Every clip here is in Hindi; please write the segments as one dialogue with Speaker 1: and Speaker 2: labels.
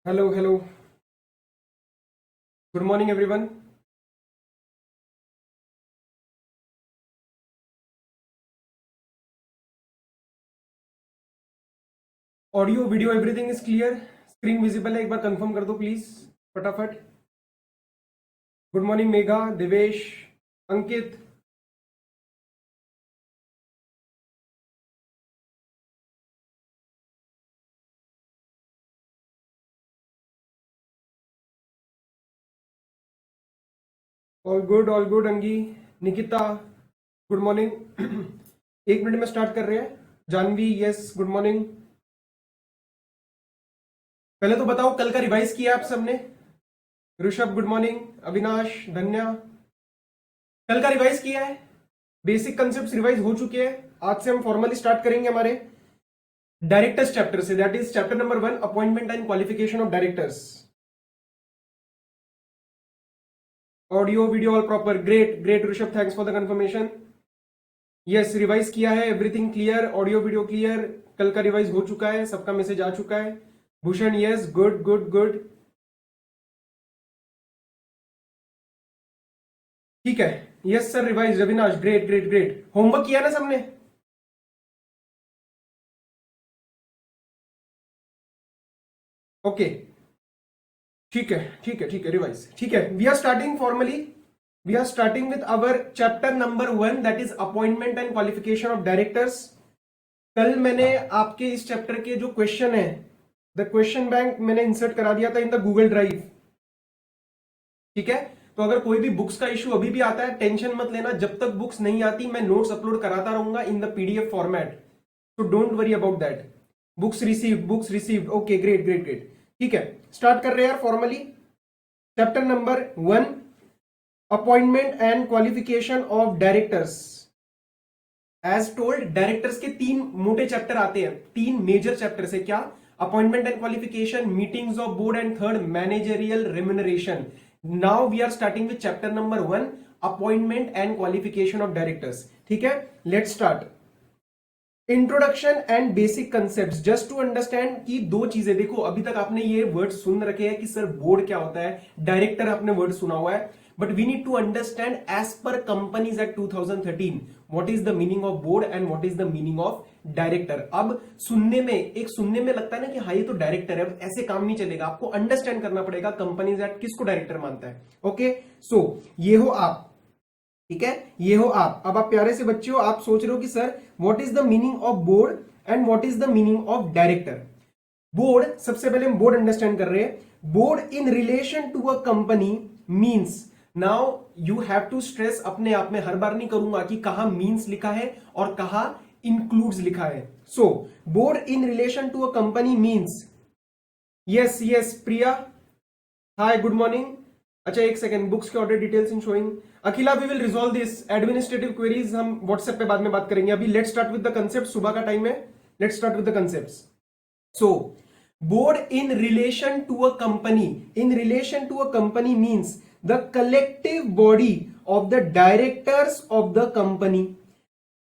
Speaker 1: Hello, hello. Good morning, everyone. Audio video everything is clear. Screen visible है, एक बार कंफर्म कर दो प्लीज फटाफट। Good morning Megha, Devesh, Ankit. All good Angi, Nikita, good morning. 1 minute में स्टार्ट कर रहे हैं। Janvi, yes, good morning. पहले तो बताओ कल का रिवाइज किया आप सबने? ऋषभ गुड मॉर्निंग, अविनाश, धन्या। कल का रिवाइज किया है? बेसिक कंसेप्ट रिवाइज हो चुके हैं। आज से हम फॉर्मली स्टार्ट करेंगे हमारे डायरेक्टर्स चैप्टर से, that is chapter number 1, appointment and qualification of directors. Audio video all proper, great great Rishabh, thanks for the confirmation. Yes, revise किया है, everything clear, audio video clear. कल का रिवाइज हो चुका है, सबका मैसेज आ चुका है। Bhushan, yes, good good good, ठीक है। Yes sir, revise. Ravinash, great great great. Homework किया ना सबने? ओके, ठीक है ठीक है ठीक है, रिवाइज ठीक है। We are starting formally. We are starting with our chapter number 1, that is appointment and qualification of directors. कल मैंने आपके इस चैप्टर के जो क्वेश्चन है, द क्वेश्चन बैंक मैंने इंसर्ट करा दिया था इन द गूगल ड्राइव, ठीक है। तो अगर कोई भी बुक्स का इशू अभी भी आता है, टेंशन मत लेना। जब तक बुक्स नहीं आती मैं नोट्स अपलोड कराता रहूंगा इन द पीडीएफ फॉर्मेट, तो don't worry about that. Books received, books received, okay, great great great, ठीक है। स्टार्ट कर रहे हैं यार formally. Chapter number 1, appointment and qualification of directors. As told, directors के 3 मोटे चैप्टर आते हैं, 3 मेजर चैप्टर है। क्या? Appointment and qualification, meetings of board, and third managerial remuneration. Now we are starting with chapter number 1, appointment and qualification of directors, ठीक है। Let's start. Introduction and basic concept, just to understand कि 2 चीजें देखो। अभी तक आपने ये वर्ड सुन रखे हैं कि सर बोर्ड क्या होता है, डायरेक्टर आपने वर्ड सुना हुआ है, but we need to understand as per companies act 2013 what is the meaning of board and what is the meaning of director. अब सुनने में लगता है ना कि हाँ ये तो डायरेक्टर है, अब ऐसे काम नहीं चलेगा। आपको अंडरस्टैंड करना पड़ेगा कंपनीज एक्ट किसको डायरेक्टर मानता है। ओके, सो ये हो आप, ठीक है, ये हो आप। अब आप प्यारे से बच्चे हो, आप सोच रहे हो कि sir what is the meaning of board and what is the meaning of director. Board, सबसे पहले हम बोर्ड अंडरस्टैंड कर रहे हैं। Board in relation to a company means, now you have to stress, अपने आप में हर बार नहीं करूंगा कि कहां मींस लिखा है और कहां इंक्लूड्स लिखा है। So board in relation to a company means, yes yes Priya, hi good morning. अच्छा एक सेकेंड, बुक्स के order details in showing. Akhila, we will resolve this administrative queries हम व्हाट्सएप पे बाद में बात करेंगे। अभी let's start with the concept, सुबह का टाइम है, let's start with the concepts. So board in relation to a company, in relation to a company means the collective body of the directors of the company.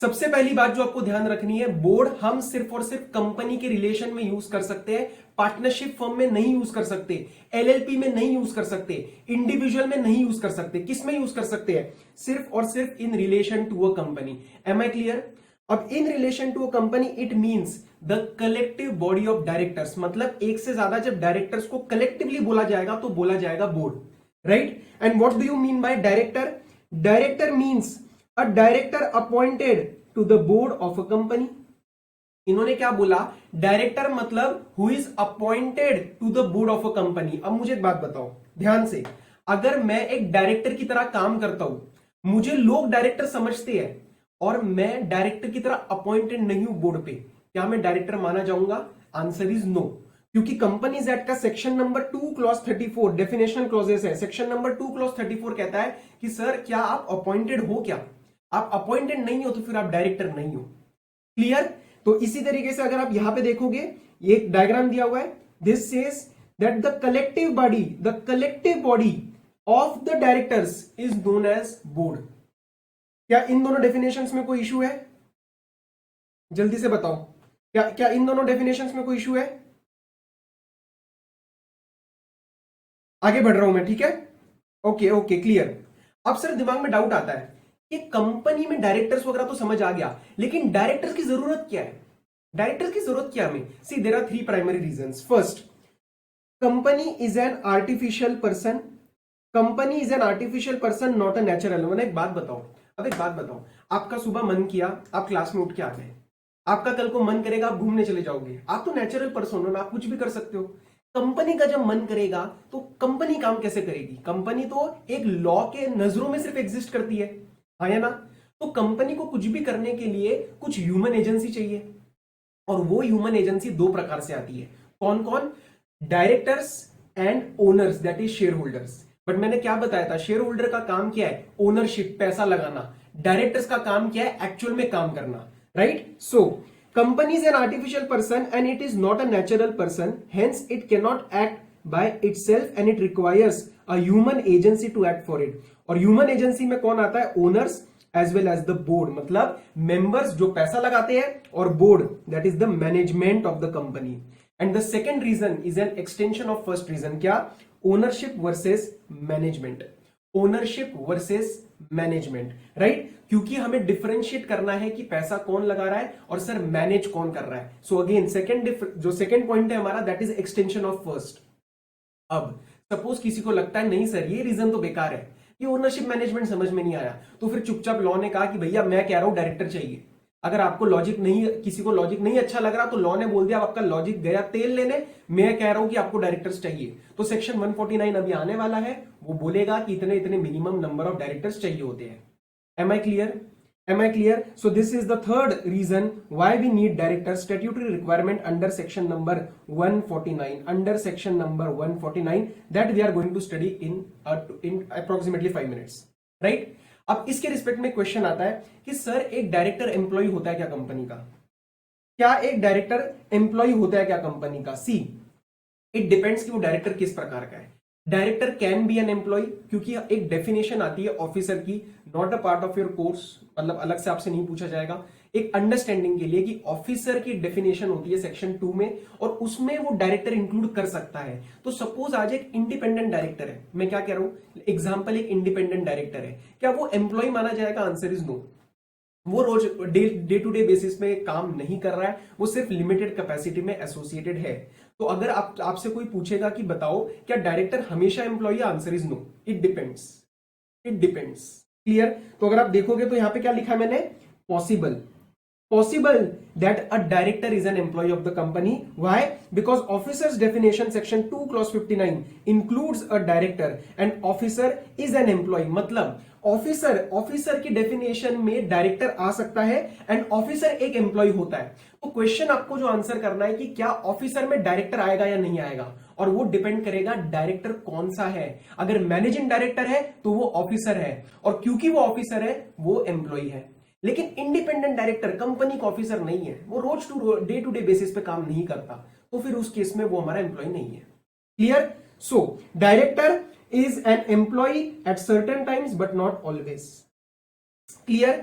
Speaker 1: सबसे पहली बात जो आपको ध्यान रखनी है, बोर्ड हम सिर्फ और सिर्फ कंपनी के रिलेशन में यूज कर सकते हैं, पार्टनरशिप फर्म में नहीं यूज कर सकते, एलएलपी में नहीं यूज कर सकते, इंडिविजुअल में नहीं यूज कर सकते। किस में यूज कर सकते हैं? सिर्फ और सिर्फ in relation to a company. Am I clear? अब in relation to a company it means the collective body of directors, मतलब एक से ज्यादा जब डायरेक्टर्स को कलेक्टिवली बोला जाएगा तो बोला जाएगा board, right. And what do you mean by director? Director means a director appointed to the board of a company. इन्होंने क्या बोला? डायरेक्टर मतलब who is appointed to the board of a company. अब मुझे एक बात बताओ ध्यान से, अगर मैं एक डायरेक्टर की तरह काम करता हूं, मुझे लोग डायरेक्टर समझते हैं, और मैं डायरेक्टर की तरह अपॉइंटेड नहीं हूं बोर्ड पे, क्या मैं डायरेक्टर माना जाऊंगा? आंसर इज नो, क्योंकि कंपनीज एक्ट का section number 2 clause 34 definition clauses है। सेक्शन नंबर 2 क्लॉज 34 कहता है कि सर क्या आप अपॉइंटेड हो? क्या आप अपॉइंटेड नहीं हो तो फिर आप डायरेक्टर नहीं हो। क्लियर? तो इसी तरीके से अगर आप यहां पे देखोगे, ये एक डायग्राम दिया हुआ है, this says that the collective body of the directors is known as board. क्या इन दोनों डेफिनेशंस में कोई इशू है? जल्दी से बताओ, क्या क्या इन दोनों डेफिनेशंस में कोई इशू है? आगे बढ़ रहा हूं मैं, ठीक है? Okay okay, clear. अब सर दिमाग में डाउट आता है कि कंपनी में डायरेक्टर्स वगैरह तो समझ आ गया, लेकिन डायरेक्टर्स की जरूरत क्या है? डायरेक्टर्स की जरूरत क्या हमें? See, there are 3 primary reasons. First, company is an artificial person. Company is an artificial person, not a natural one. एक बात बताओ, अब एक बात बताओ, आपका सुबह मन किया, आप क्लास में उठ के आ गए, आपका कल को मन करेगा आप घूमने चले जाओगे, आप तो नेचुरल पर्सन हो ना, आप कुछ भी कर सकते हो। कंपनी का जब मन करेगा तो कंपनी काम कैसे करेगी? कंपनी तो एक लॉ के नजरों में सिर्फ एग्जिस्ट करती है, हाँ या ना? तो कंपनी को कुछ भी करने के लिए कुछ ह्यूमन एजेंसी चाहिए, और वो ह्यूमन एजेंसी दो प्रकार से आती है। कौन कौन? Directors and owners, that is share holders. But मैंने क्या बताया था, शेयर होल्डर का काम क्या है? ओनरशिप, पैसा लगाना। डायरेक्टर्स का काम क्या है? एक्चुअल में काम करना, right? So company is an artificial person and it is not a natural person, hence it can not act by itself and it requires a human agency to act for it। और human agency में कौन आता है? Owners as well as the board, मतलब मेंबर्स जो पैसा लगाते हैं, और board that is the management of the company. And the second reason is an extension of first reason. क्या? Ownership versus management. Ownership versus management, right? क्योंकि हमें डिफरेंशिएट करना है कि पैसा कौन लगा रहा है और सर मैनेज कौन कर रहा है। सो अगेन जो सेकेंड पॉइंट है हमारा, that is extension of first. अब सपोज किसी को लगता है नहीं सर ये रीजन तो बेकार है, ये ओनरशिप मैनेजमेंट समझ में नहीं आया, तो फिर चुपचाप लॉ ने कहा कि भैया मैं कह रहा हूं डायरेक्टर चाहिए। अगर आपको लॉजिक नहीं, किसी को लॉजिक नहीं अच्छा लग रहा, तो लॉ ने बोल दिया अब आपका लॉजिक गया तेल लेने, मैं कह रहा हूं कि आपको डायरेक्टर्स चाहिए। तो सेक्शन 149 अभी आने वाला है, वो बोलेगा कि इतने इतने मिनिमम नंबर ऑफ डायरेक्टर्स चाहिए होते हैं। Am I clear? Am I clear? So this is the third reason why we need directors, statutory requirement under section number 149. Under section number 149 that we are going to study in approximately 5 minutes. Right? अब इसके रिस्पेक्ट में क्वेश्चन आता है कि सर एक डायरेक्टर एम्प्लॉय होता है क्या कंपनी का? क्या एक डायरेक्टर एम्प्लॉय होता है क्या कंपनी का? सी, इट डिपेंड्स कि वो डायरेक्टर किस प्रकार का है। Director can be an employ, क्योंकि एक डेफिनेशन आती है ऑफिसर की, not a part of your course, मतलब अलग से आपसे नहीं पूछा जाएगा, एक अंडरस्टैंडिंग के लिए कि ऑफिसर की डेफिनेशन होती है सेक्शन 2 में, और उसमें वो डायरेक्टर इंक्लूड कर सकता है। तो सपोज आज एक इंडिपेंडेंट डायरेक्टर है, मैं क्या कह रहा हूं, एग्जाम्पल एक इंडिपेंडेंट डायरेक्टर है, क्या वो एम्प्लॉय माना जाएगा? Answer is no. वो रोज डे टू डे बेसिस में काम नहीं कर रहा है, वो सिर्फ लिमिटेड कैपेसिटी में एसोसिएटेड है। तो अगर आपसे कोई पूछेगा कि बताओ क्या डायरेक्टर हमेशा employ? Answer is no, it depends, it depends. Clear? तो अगर आप देखोगे तो यहां पे क्या लिखा है मैंने? Possible, possible that a director is an employee of the company. Why? Because officer's definition section 2 clause 59 includes a director and officer is an employee। मतलब ऑफिसर की डेफिनेशन में डायरेक्टर आ सकता है एंड ऑफिसर एक एम्प्लॉय होता है। तो क्वेश्चन आपको जो आंसर करना है कि क्या ऑफिसर में डायरेक्टर आएगा या नहीं आएगा, और वो डिपेंड करेगा डायरेक्टर कौन सा है। अगर मैनेजिंग डायरेक्टर है तो वो ऑफिसर है, और क्योंकि वो ऑफिसर है वो एम्प्लॉय है। लेकिन इंडिपेंडेंट डायरेक्टर कंपनी का ऑफिसर नहीं है, वो रोज टू डे बेसिस पे काम नहीं करता, तो फिर उस केस में वो हमारा एम्प्लॉय नहीं है। Clear? So director is an employee at certain times but not always। clear?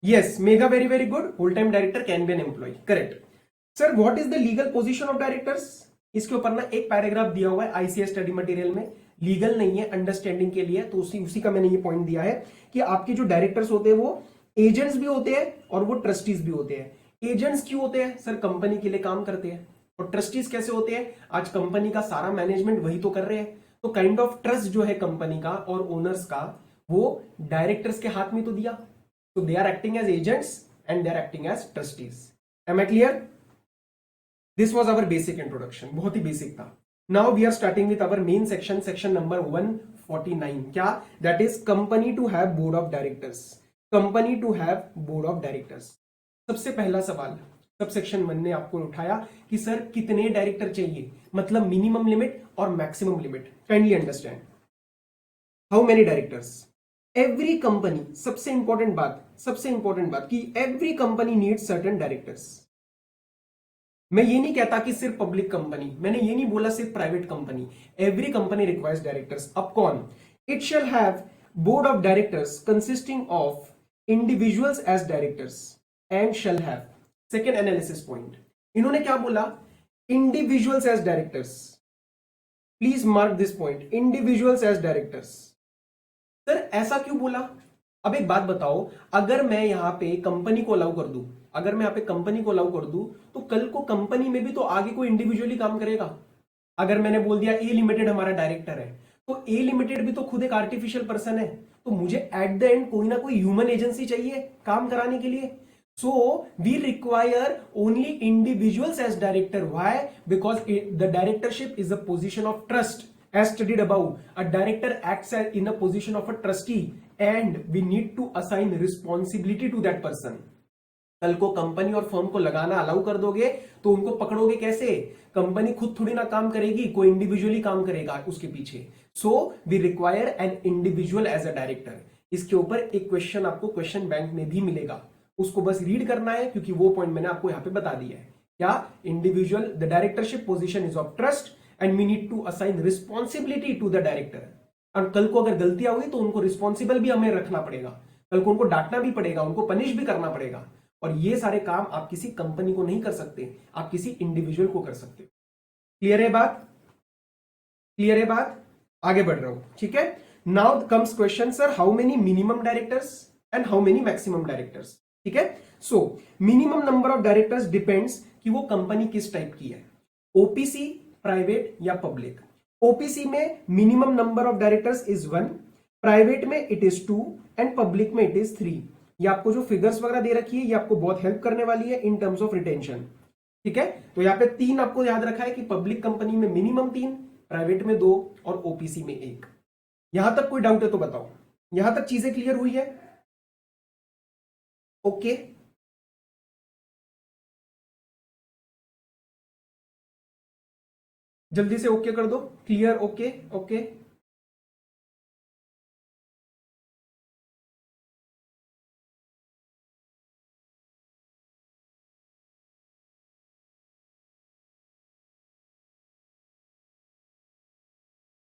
Speaker 1: yes, mega, very very good। whole time director can be an employee, correct। sir what is the legal position of directors? इसके ऊपर ना एक पैराग्राफ दिया हुआ है आईसीएस स्टडी मटेरियल में, लीगल नहीं है, अंडरस्टैंडिंग के लिए, तो उसी का मैंने ये पॉइंट दिया है कि आपके जो डायरेक्टर्स होते हैं वो एजेंट्स भी होते हैं और वो ट्रस्टीज भी होते हैं। एजेंट्स क्यों होते हैं? सर कंपनी के लिए काम करते हैं। और ट्रस्टीज कैसे होते हैं? आज कंपनी का सारा मैनेजमेंट वही तो कर रहे हैं, तो काइंड ऑफ ट्रस्ट जो है कंपनी का और ओनर्स का, वो डायरेक्टर्स के हाथ में तो दिया, तो they are acting as agents and they are acting as trustees. Am I clear? This was our basic introduction, बहुत ही बेसिक था। Now we are starting with our main section, section number 149। क्या? That is company to have board of directors. Company to have board of directors. सबसे पहला सवाल सब सेक्शन 1 ने आपको उठाया कि सर कितने डायरेक्टर चाहिए, मतलब मिनिमम लिमिट और maximum limit. Kindly understand, how many directors? Every company, सबसे इंपॉर्टेंट बात कि every company needs certain directors. मैं ये नहीं कहता कि सिर्फ पब्लिक कंपनी, मैंने ये नहीं बोला सिर्फ private company, every company requires directors. अब कौन? It shall have board of directors consisting of individuals as directors and shall have, second analysis point, इन्होंने क्या बोला? Individuals as directors. Please mark this point, individuals as directors. Sir ऐसा क्यों बोला? अब एक बात बताओ, अगर मैं यहां पे कंपनी को अलाउ कर दूं, अगर मैं यहां पे कंपनी को अलाउ कर दूं, तो कल को कंपनी में भी तो आगे कोई इंडिविजुअली काम करेगा। अगर मैंने बोल दिया ए लिमिटेड हमारा डायरेक्टर है, तो ए लिमिटेड भी तो खुद एक आर्टिफिशियल पर्सन है, तो मुझे एट द एंड कोई ना कोई ह्यूमन एजेंसी चाहिए काम कराने के लिए। So we require only individuals as director. Why? Because the directorship is a position of trust as studied above. A director acts in a position of a trustee and we need to assign responsibility to that person. कल को कंपनी और फर्म को लगाना अलाउ कर दोगे तो उनको पकड़ोगे कैसे? कंपनी खुद थोड़ी ना काम करेगी, कोई इंडिविजुअली काम करेगा उसके पीछे। So we require an individual as a director. इसके ऊपर एक क्वेश्चन आपको क्वेश्चन बैंक में भी मिलेगा, उसको बस रीड करना है, क्योंकि वो पॉइंट मैंने आपको यहां पे बता दिया है। क्या? Individual, the directorship position is of trust and we need to assign responsibility to the director। और कल को अगर गलतियां हुई तो उनको रिस्पॉन्सिबल भी हमें रखना पड़ेगा, कल को उनको डांटना भी पड़ेगा, उनको पनिश भी करना पड़ेगा। और ये सारे काम आप किसी कंपनी को नहीं कर सकते, आप किसी इंडिविजुअल को कर सकते हो। क्लियर है बात? क्लियर है बात? आगे बढ़ रहा हूं, ठीक है। Now comes question, sir how many minimum directors and how many maximum directors? ठीक है। So minimum number of directors depends कि वो कंपनी किस टाइप की है, ओपीसी, प्राइवेट या पब्लिक। ओपीसी में minimum number of directors is 1, private में इट इज 2 एंड पब्लिक में इट इज 3। ये आपको जो फिगर्स वगैरह दे रखी है ये आपको बहुत हेल्प करने वाली है इन टर्म्स ऑफ रिटेंशन। ठीक है, तो यहां पे 3 आपको याद रखा है कि पब्लिक कंपनी में मिनिमम 3, प्राइवेट में 2 और ओपीसी में 1। यहां तक कोई डाउट है तो बताओ, यहां तक चीजें क्लियर हुई है? ओके जल्दी से ओके कर दो, क्लियर, ओके ओके।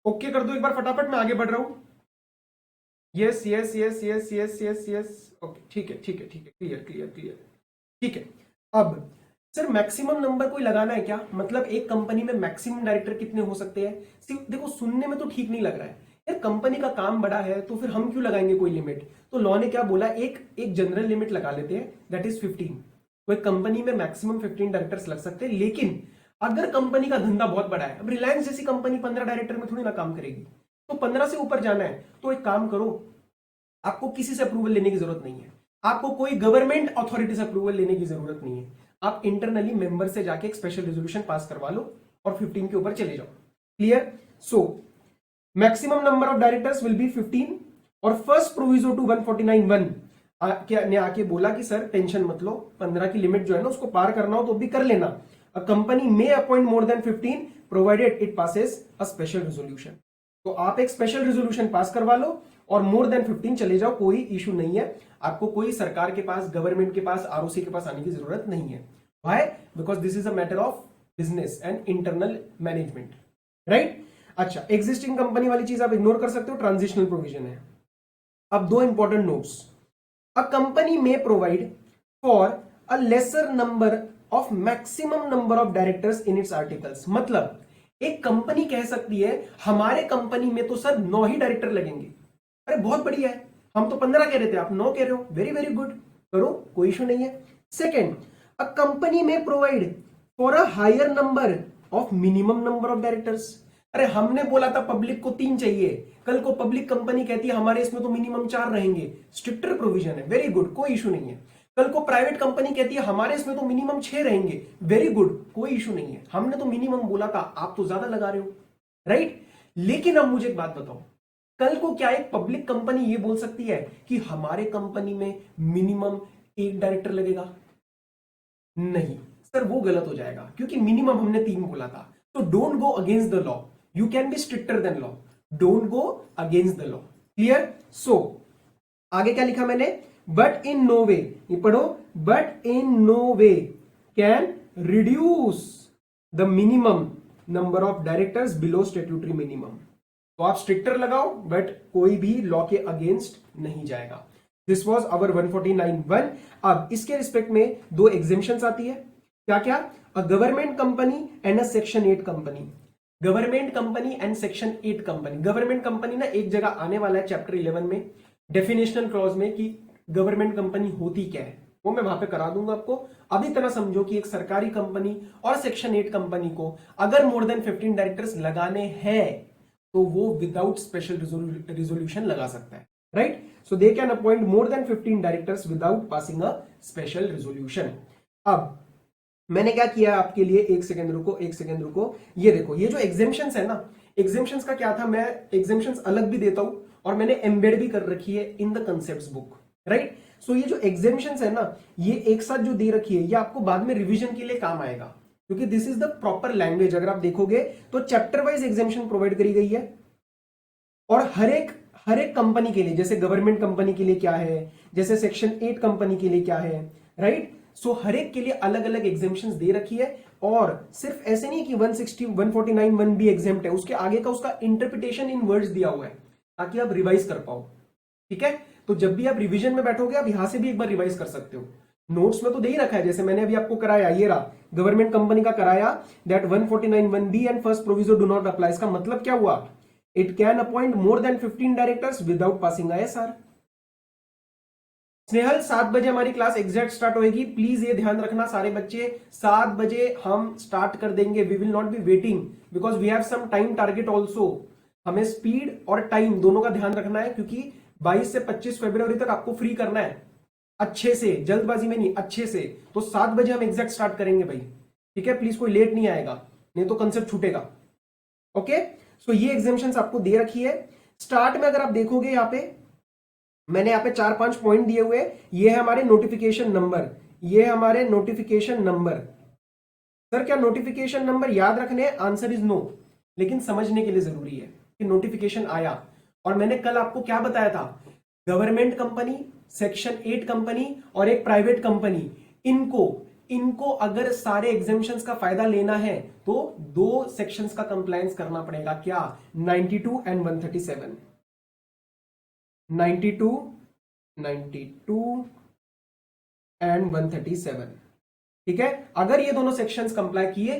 Speaker 1: ओके कर दो एक बार फटाफट, मैं आगे बढ़ रहा हूं। Yes yes yes yes yes yes yes okay, ठीक है ठीक है ठीक है, क्लियर क्लियर क्लियर, ठीक है। अब सर मैक्सिमम नंबर कोई लगाना है क्या? मतलब एक कंपनी में मैक्सिमम डायरेक्टर कितने हो सकते हैं? सिर्फ देखो सुनने में तो ठीक नहीं लग रहा है यार, कंपनी का काम बड़ा है तो फिर हम क्यों लगाएंगे कोई लिमिट? तो लॉ ने क्या बोला, एक जनरल लिमिट लगा लेते हैं, दैट इज 15। तो एक कंपनी में मैक्सिमम 15 डायरेक्टर्स लग सकते हैं। लेकिन अगर कंपनी का धंधा बहुत बड़ा है, अब रिलायंस जैसी कंपनी 15 डायरेक्टर में थोड़ी ना काम करेगी, तो 15 से ऊपर जाना है तो एक काम करो, आपको किसी से अप्रूवल लेने की जरूरत नहीं है, आपको कोई गवर्नमेंट अथॉरिटी से अप्रूवल लेने की जरूरत नहीं है। आप इंटरनली मेंबर से जाके एक स्पेशल रेजोल्यूशन पास करवा लो और 15 के ऊपर चले जाओ। Clear? So maximum number of directors will be 15 और फर्स्ट प्रोविजो टू 149(1) ने आके बोला कि सर टेंशन मत लो, 15 की लिमिट जो है ना उसको पार करना हो तो भी कर लेना। A company may appoint more than 15 provided it passes a special resolution. तो आप एक स्पेशल रेजोल्यूशन पास करवा लो और मोर देन 15 चले जाओ, कोई इशू नहीं है। आपको कोई सरकार के पास, गवर्नमेंट के पास, आरओसी के पास आने की जरूरत नहीं है। Why? Because this is a matter of business and internal management, right? अच्छा, एग्जिस्टिंग कंपनी वाली चीज आप इग्नोर कर सकते हो, ट्रांजिशनल प्रोविजन है। अब 2 important notes, a company may provide for a lesser number of maximum number of directors in its articles. मतलब एक कंपनी कह सकती है हमारे कंपनी में तो सर 9 ही डायरेक्टर लगेंगे। अरे बहुत बढ़िया है, हम तो 15 कह रहे थे, आप 9 कह रहे हो, वेरी वेरी गुड, करो, कोई इशू नहीं है। Second, a company may provide for a higher number of minimum number of directors. अरे हमने बोला था पब्लिक को 3 चाहिए, कल को पब्लिक कंपनी कहती है हमारे इसमें तो मिनिमम 4 रहेंगे, स्ट्रिक्टर प्रोविजन है, वेरी गुड, कोई इशू नहीं है। कल को प्राइवेट कंपनी कहती है हमारे इसमें तो मिनिमम 6 रहेंगे, वेरी गुड, कोई इशू नहीं है, हमने तो मिनिमम बोला था, आप तो ज्यादा लगा रहे हो, राइट? लेकिन अब मुझे एक बात बताओ, कल को क्या एक पब्लिक कंपनी ये बोल सकती है कि हमारे कंपनी में मिनिमम 1 डायरेक्टर लगेगा? नहीं सर, वो गलत हो जाएगा, क्योंकि मिनिमम हमने 3 बोला था। तो don't go against the law, you can be stricter than law, don't go against the law. Clear? So आगे क्या लिखा मैंने, बट इन नो वे, ये पढ़ो, but in no way can reduce the minimum number of directors below statutory minimum. तो आप स्ट्रिक्टर लगाओ बट कोई भी लॉ के अगेंस्ट नहीं जाएगा। दिस वॉज अवर 149(1). अब इसके रिस्पेक्ट में 2 एग्जेम्पशंस आती है, क्या क्या? A government company and a section 8 company. Government company and section 8 company. Government company ना एक जगह आने वाला है चैप्टर 11 में डेफिनेशनल क्लॉज में कि गवर्नमेंट कंपनी होती क्या है, वो मैं वहां पे करा दूंगा आपको। अभी तरह समझो कि एक सरकारी कंपनी और सेक्शन 8 कंपनी को अगर मोर देन 15 डायरेक्टर्स लगाने हैं तो वो विदाउट स्पेशल रिजोल्यूशन लगा सकता है, right. So they can appoint more than 15 directors without passing a special resolution. अब मैंने क्या किया आपके लिए, एक सेकंड रुको। ये देखो, ये जो एग्जेम्पशंस है ना, एग्जेम्पशंस का क्या था, मैं एग्जेम्पशंस अलग भी देता हूं और मैंने एम्बेड भी कर रखी है in the concept book, right. So ये जो एग्जेम्पशंस है ना, ये एक साथ जो दे रखी है, ये आपको बाद में रिवीजन के लिए काम आएगा, क्योंकि this is the proper language. अगर आप देखोगे तो चैप्टर वाइज एग्जेम्पशन प्रोवाइड करी गई है और हर एक कंपनी के लिए, जैसे गवर्नमेंट कंपनी के लिए क्या है, जैसे सेक्शन 8 कंपनी के लिए क्या है, राइट। सो हर एक के लिए अलग अलग एग्जेम्पशंस दे रखी है। और सिर्फ ऐसे नहीं कि 160 149 1 भी एग्जेम्प्ट है, उसके आगे का उसका इंटरप्रिटेशन इन वर्ड्स दिया हुआ है ताकि आप रिवाइज कर पाओ, ठीक है। तो जब भी आप रिवीजन में बैठोगे आप यहां से भी एक बार रिवाइज कर सकते हो। नोट्स में तो दे ही रखा है, जैसे मैंने अभी आपको कराया, ये रहा गवर्नमेंट कंपनी का कराया, that 149 1B and first proviso do not apply. इसका मतलब क्या हुआ, it can appoint more than 15 directors without passing ISR। Snehal 7 बजे हमारी क्लास एग्जैक्ट स्टार्ट होगी, प्लीज ये ध्यान रखना सारे बच्चे, 7 बजे हम स्टार्ट कर देंगे। We will not be waiting because we have some time target also. हमें स्पीड और टाइम दोनों का ध्यान रखना है, क्योंकि 22 से 25 फरवरी तक आपको फ्री करना है अच्छे से, जल्दबाजी में नहीं, अच्छे से। तो 7 बजे हम एग्जैक्ट स्टार्ट करेंगे भाई, ठीक है। प्लीज कोई लेट नहीं आएगा, नहीं तो कंसेप्ट छूटेगा, ओके। सो ये एग्जामिशंस आपको दे रखी है। स्टार्ट में अगर आप देखोगे, यहां पे मैंने यहां पे 4-5 पॉइंट दिए हुए, ये है हमारे नोटिफिकेशन नंबर, ये है हमारे नोटिफिकेशन नंबर। सर क्या नोटिफिकेशन नंबर याद रखने हैं? आंसर इज नो, लेकिन समझने के लिए जरूरी है कि नोटिफिकेशन आया। और मैंने कल आपको क्या बताया था, गवर्नमेंट कंपनी, सेक्शन 8 कंपनी और एक प्राइवेट कंपनी, इनको अगर सारे एग्जामिशंस का फायदा लेना है तो 2 सेक्शंस का कंप्लायंस करना पड़ेगा, क्या, 92 एंड 137। 92 एंड 137, ठीक है। अगर ये दोनों सेक्शंस कंप्लाई किए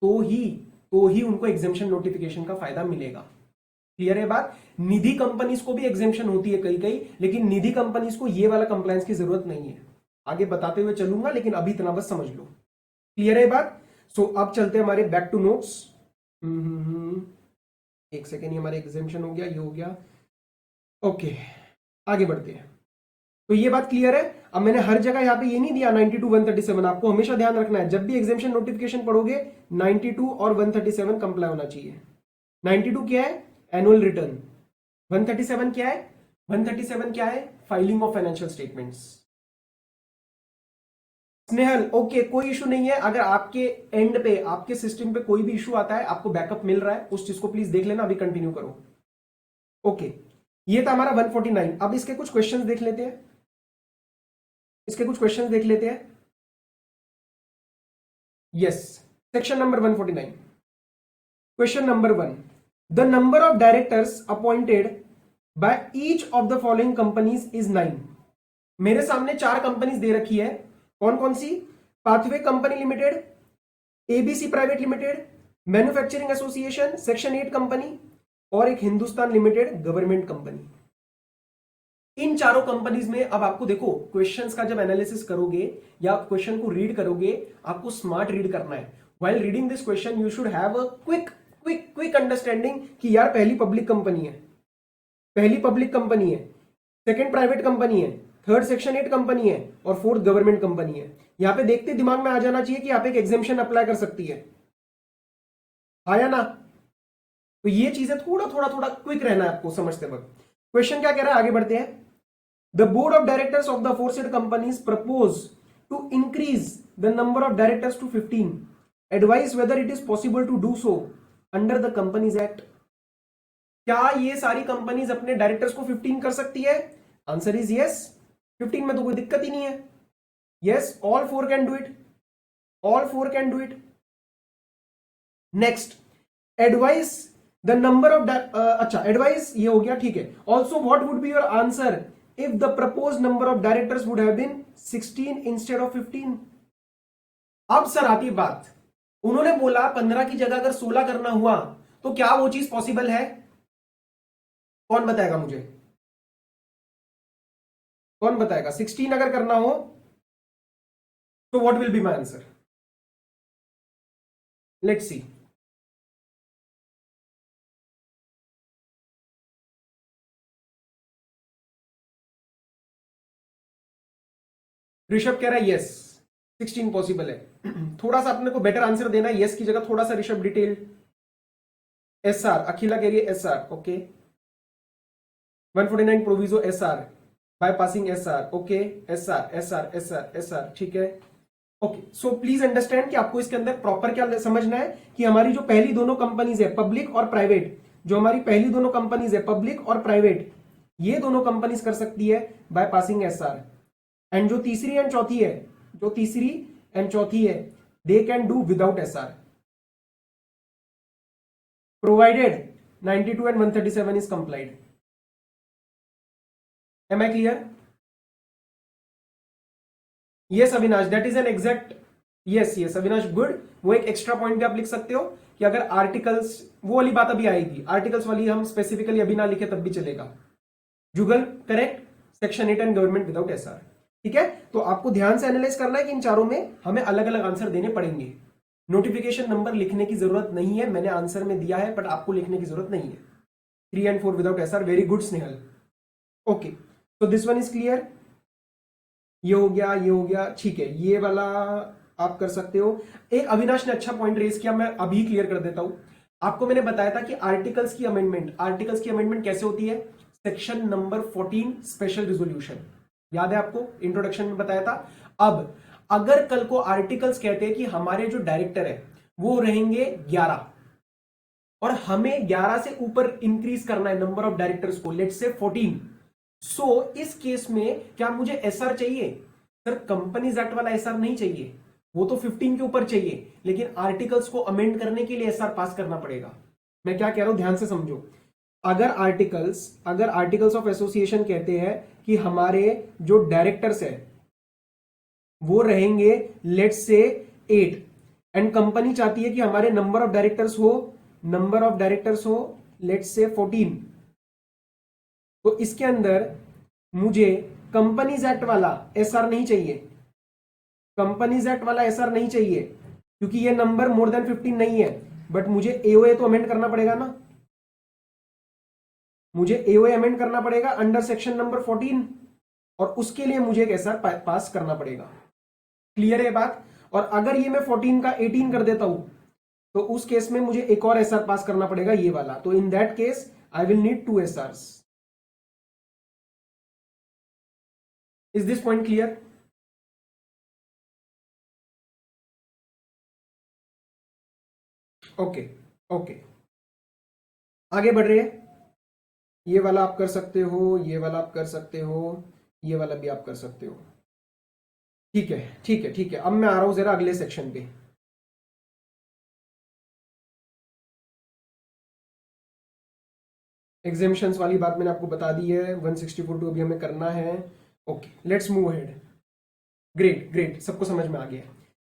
Speaker 1: तो ही उनको एग्जेम्पशन नोटिफिकेशन का फायदा मिलेगा। क्लियर है बात। निधि कंपनीज को भी एग्जेम्पशन होती है कई, लेकिन निधि कंपनीज को ये वाला कंप्लायंस की जरूरत नहीं है। आगे बताते हुए चलूंगा, लेकिन अभी इतना बस समझ लो। क्लियर है बात। सो अब चलते हैं हमारे बैक टू नोट्स। एक सेकेंड, ये हमारे एग्जेम्पशन हो गया, ये हो गया, ओके। आगे बढ़ते हैं। तो ये बात क्लियर है। अब मैंने हर जगह यहां पे ये नहीं दिया 92 137, आपको हमेशा ध्यान रखना है जब भी एग्जामिशन नोटिफिकेशन पढ़ोगे 92 और 137 कंप्लाई होना चाहिए। 92 क्या है, एनुअल रिटर्न। 137 क्या है, 137 क्या है, filing of financial statements. Snehal okay, कोई इशू नहीं है। अगर आपके एंड पे, आपके सिस्टम पे कोई भी इशू आता है, आपको बैकअप मिल रहा है, उस चीज को प्लीज देख लेना। अभी कंटिन्यू करो, ओके। ये था हमारा 149। अब इसके कुछ क्वेश्चंस देख लेते हैं, yes. Section number 149, question number 1, the number of directors appointed by each of the following companies is 9। मेरे सामने 4 कंपनीज दे रखी है, कौन कौन सी, pathway company limited, ABC private limited, manufacturing association, section 8 company और एक हिंदुस्तान लिमिटेड गवर्नमेंट कंपनी। इन चारों कंपनीज में अब आपको देखो, क्वेश्चंस का जब एनालिसिस करोगे या क्वेश्चन को रीड करोगे, आपको स्मार्ट रीड करना है। While reading this question you should have a quick understanding कि यार पहली पब्लिक कंपनी है, सेकंड प्राइवेट कंपनी है, थर्ड सेक्शन 8 कंपनी है और फोर्थ गवर्नमेंट कंपनी है। यहां पे देखते दिमाग में आ जाना चाहिए कि आप एक एग्जेम्पशन अप्लाई कर सकती है, आया ना। तो ये चीजें थोड़ा क्विक रहना है आपको समझते वक्त। क्वेश्चन क्या कह रहा है, आगे बढ़ते हैं। The board of directors of the aforesaid companies propose to increase the number of directors to 15. Advise whether it is possible to do so under the Companies Act. क्या ये सारी कंपनीज अपने डायरेक्टर्स को 15 कर सकती है? Answer is yes. 15 में तो कोई दिक्कत ही नहीं है। Yes, all 4 can do it. Next, advice the number of अच्छा, एडवाइस ये हो गया, ठीक है। Also what would be your answer if the proposed number of directors would have been 16 instead of 15? अब सर आती बात, उन्होंने बोला 15 की जगह अगर 16 करना हुआ तो क्या वो चीज पॉसिबल है? कौन बताएगा मुझे? कौन बताएगा? 16 अगर करना हो तो what will be my answer? Let's see. Rishabh कह रहा है यस 16 पॉसिबल है। थोड़ा सा अपने को बेटर आंसर देना है, यस की जगह थोड़ा सा ऋषभ डिटेल। एस आर, अखिला कह रही है S R, okay. 149 proviso S R, bypassing S R, okay. S R S R S R S R, ठीक है, ओके। सो प्लीज अंडरस्टैंड कि आपको इसके अंदर प्रॉपर क्या समझना है कि हमारी जो पहली दोनों कंपनीज है पब्लिक और प्राइवेट, जो हमारी पहली दोनों कंपनीज है पब्लिक और प्राइवेट, ये दोनों कंपनीज कर सकती है by passing S R. And जो तीसरी एंड चौथी है, जो तीसरी एंड चौथी है, they can do without S R provided 92 and 137 is complied. Am I clear? Yes Avinash, that is an exact, yes yes Avinash, good. वो एक एक्स्ट्रा पॉइंट भी आप लिख सकते हो कि अगर आर्टिकल्स, वो वाली बात अभी आएगी, आर्टिकल्स वाली हम स्पेसिफिकली अभी ना लिखे तब भी चलेगा। Jugal correct, section 8 and government without SR, ठीक है। तो आपको ध्यान से एनालाइज करना है कि इन चारों में हमें अलग अलग आंसर देने पड़ेंगे। नोटिफिकेशन नंबर लिखने की जरूरत नहीं है, मैंने आंसर में दिया है, बट आपको लिखने की जरूरत नहीं है। 3 and 4 without SR, very good Snehal, okay. तो दिस वन इज क्लियर, ये हो गया, ये हो गया, ठीक है। ये वाला आप कर सकते हो। एक अविनाश ने अच्छा पॉइंट रेज किया, मैं अभी क्लियर कर देता हूं। आपको मैंने बताया था कि आर्टिकल्स की अमेंडमेंट कैसे होती है? सेक्शन नंबर 14 स्पेशल रिजोल्यूशन, याद है आपको? इंट्रोडक्शन में बताया था। अब अगर कल को आर्टिकल्स कहते हैं कि हमारे जो डायरेक्टर है वो रहेंगे 11 और हमें 11 से ऊपर इंक्रीज करना है नंबर ऑफ डायरेक्टर्स को, लेट्स से 14, सो इस केस में क्या मुझे एसआर चाहिए? सर कंपनीज एक्ट वाला एसआर नहीं चाहिए, वो तो 15 के ऊपर चाहिए, लेकिन आर्टिकल्स को अमेंड करने के लिए एसआर पास करना पड़ेगा। मैं क्या कह रहा हूं ध्यान से समझो। अगर आर्टिकल्स ऑफ एसोसिएशन कहते हैं कि हमारे जो डायरेक्टर्स है वो रहेंगे लेट्स से 8 एंड कंपनी चाहती है कि हमारे नंबर ऑफ डायरेक्टर्स हो लेट्स से 14, तो इसके अंदर मुझे कंपनीज एक्ट वाला एसआर नहीं चाहिए, कंपनीज एक्ट वाला एसआर नहीं चाहिए, क्योंकि ये नंबर मोर देन 15 नहीं है। बट मुझे एओए तो अमेंड करना पड़ेगा ना, मुझे एओए अमेंड करना पड़ेगा अंडर सेक्शन नंबर 14, और उसके लिए मुझे एक एसआर पास करना पड़ेगा। क्लियर है बात? और अगर ये मैं 14 का 18 कर देता हूं तो उस केस में मुझे एक और एसआर पास करना पड़ेगा, ये वाला। तो in that case I will need 2 SRs. Is this point clear? Okay okay, आगे बढ़ रहे हैं। ये वाला आप कर सकते हो, ये वाला आप कर सकते हो, ये वाला भी आप कर सकते हो, ठीक है ठीक है ठीक है। अब मैं आ रहा हूं जरा अगले सेक्शन पे। एग्जेम्पशंस वाली बात मैंने आपको बता दी है, 164 टू अभी हमें करना है। Okay let's move ahead. Great great, सबको समझ में आ गया।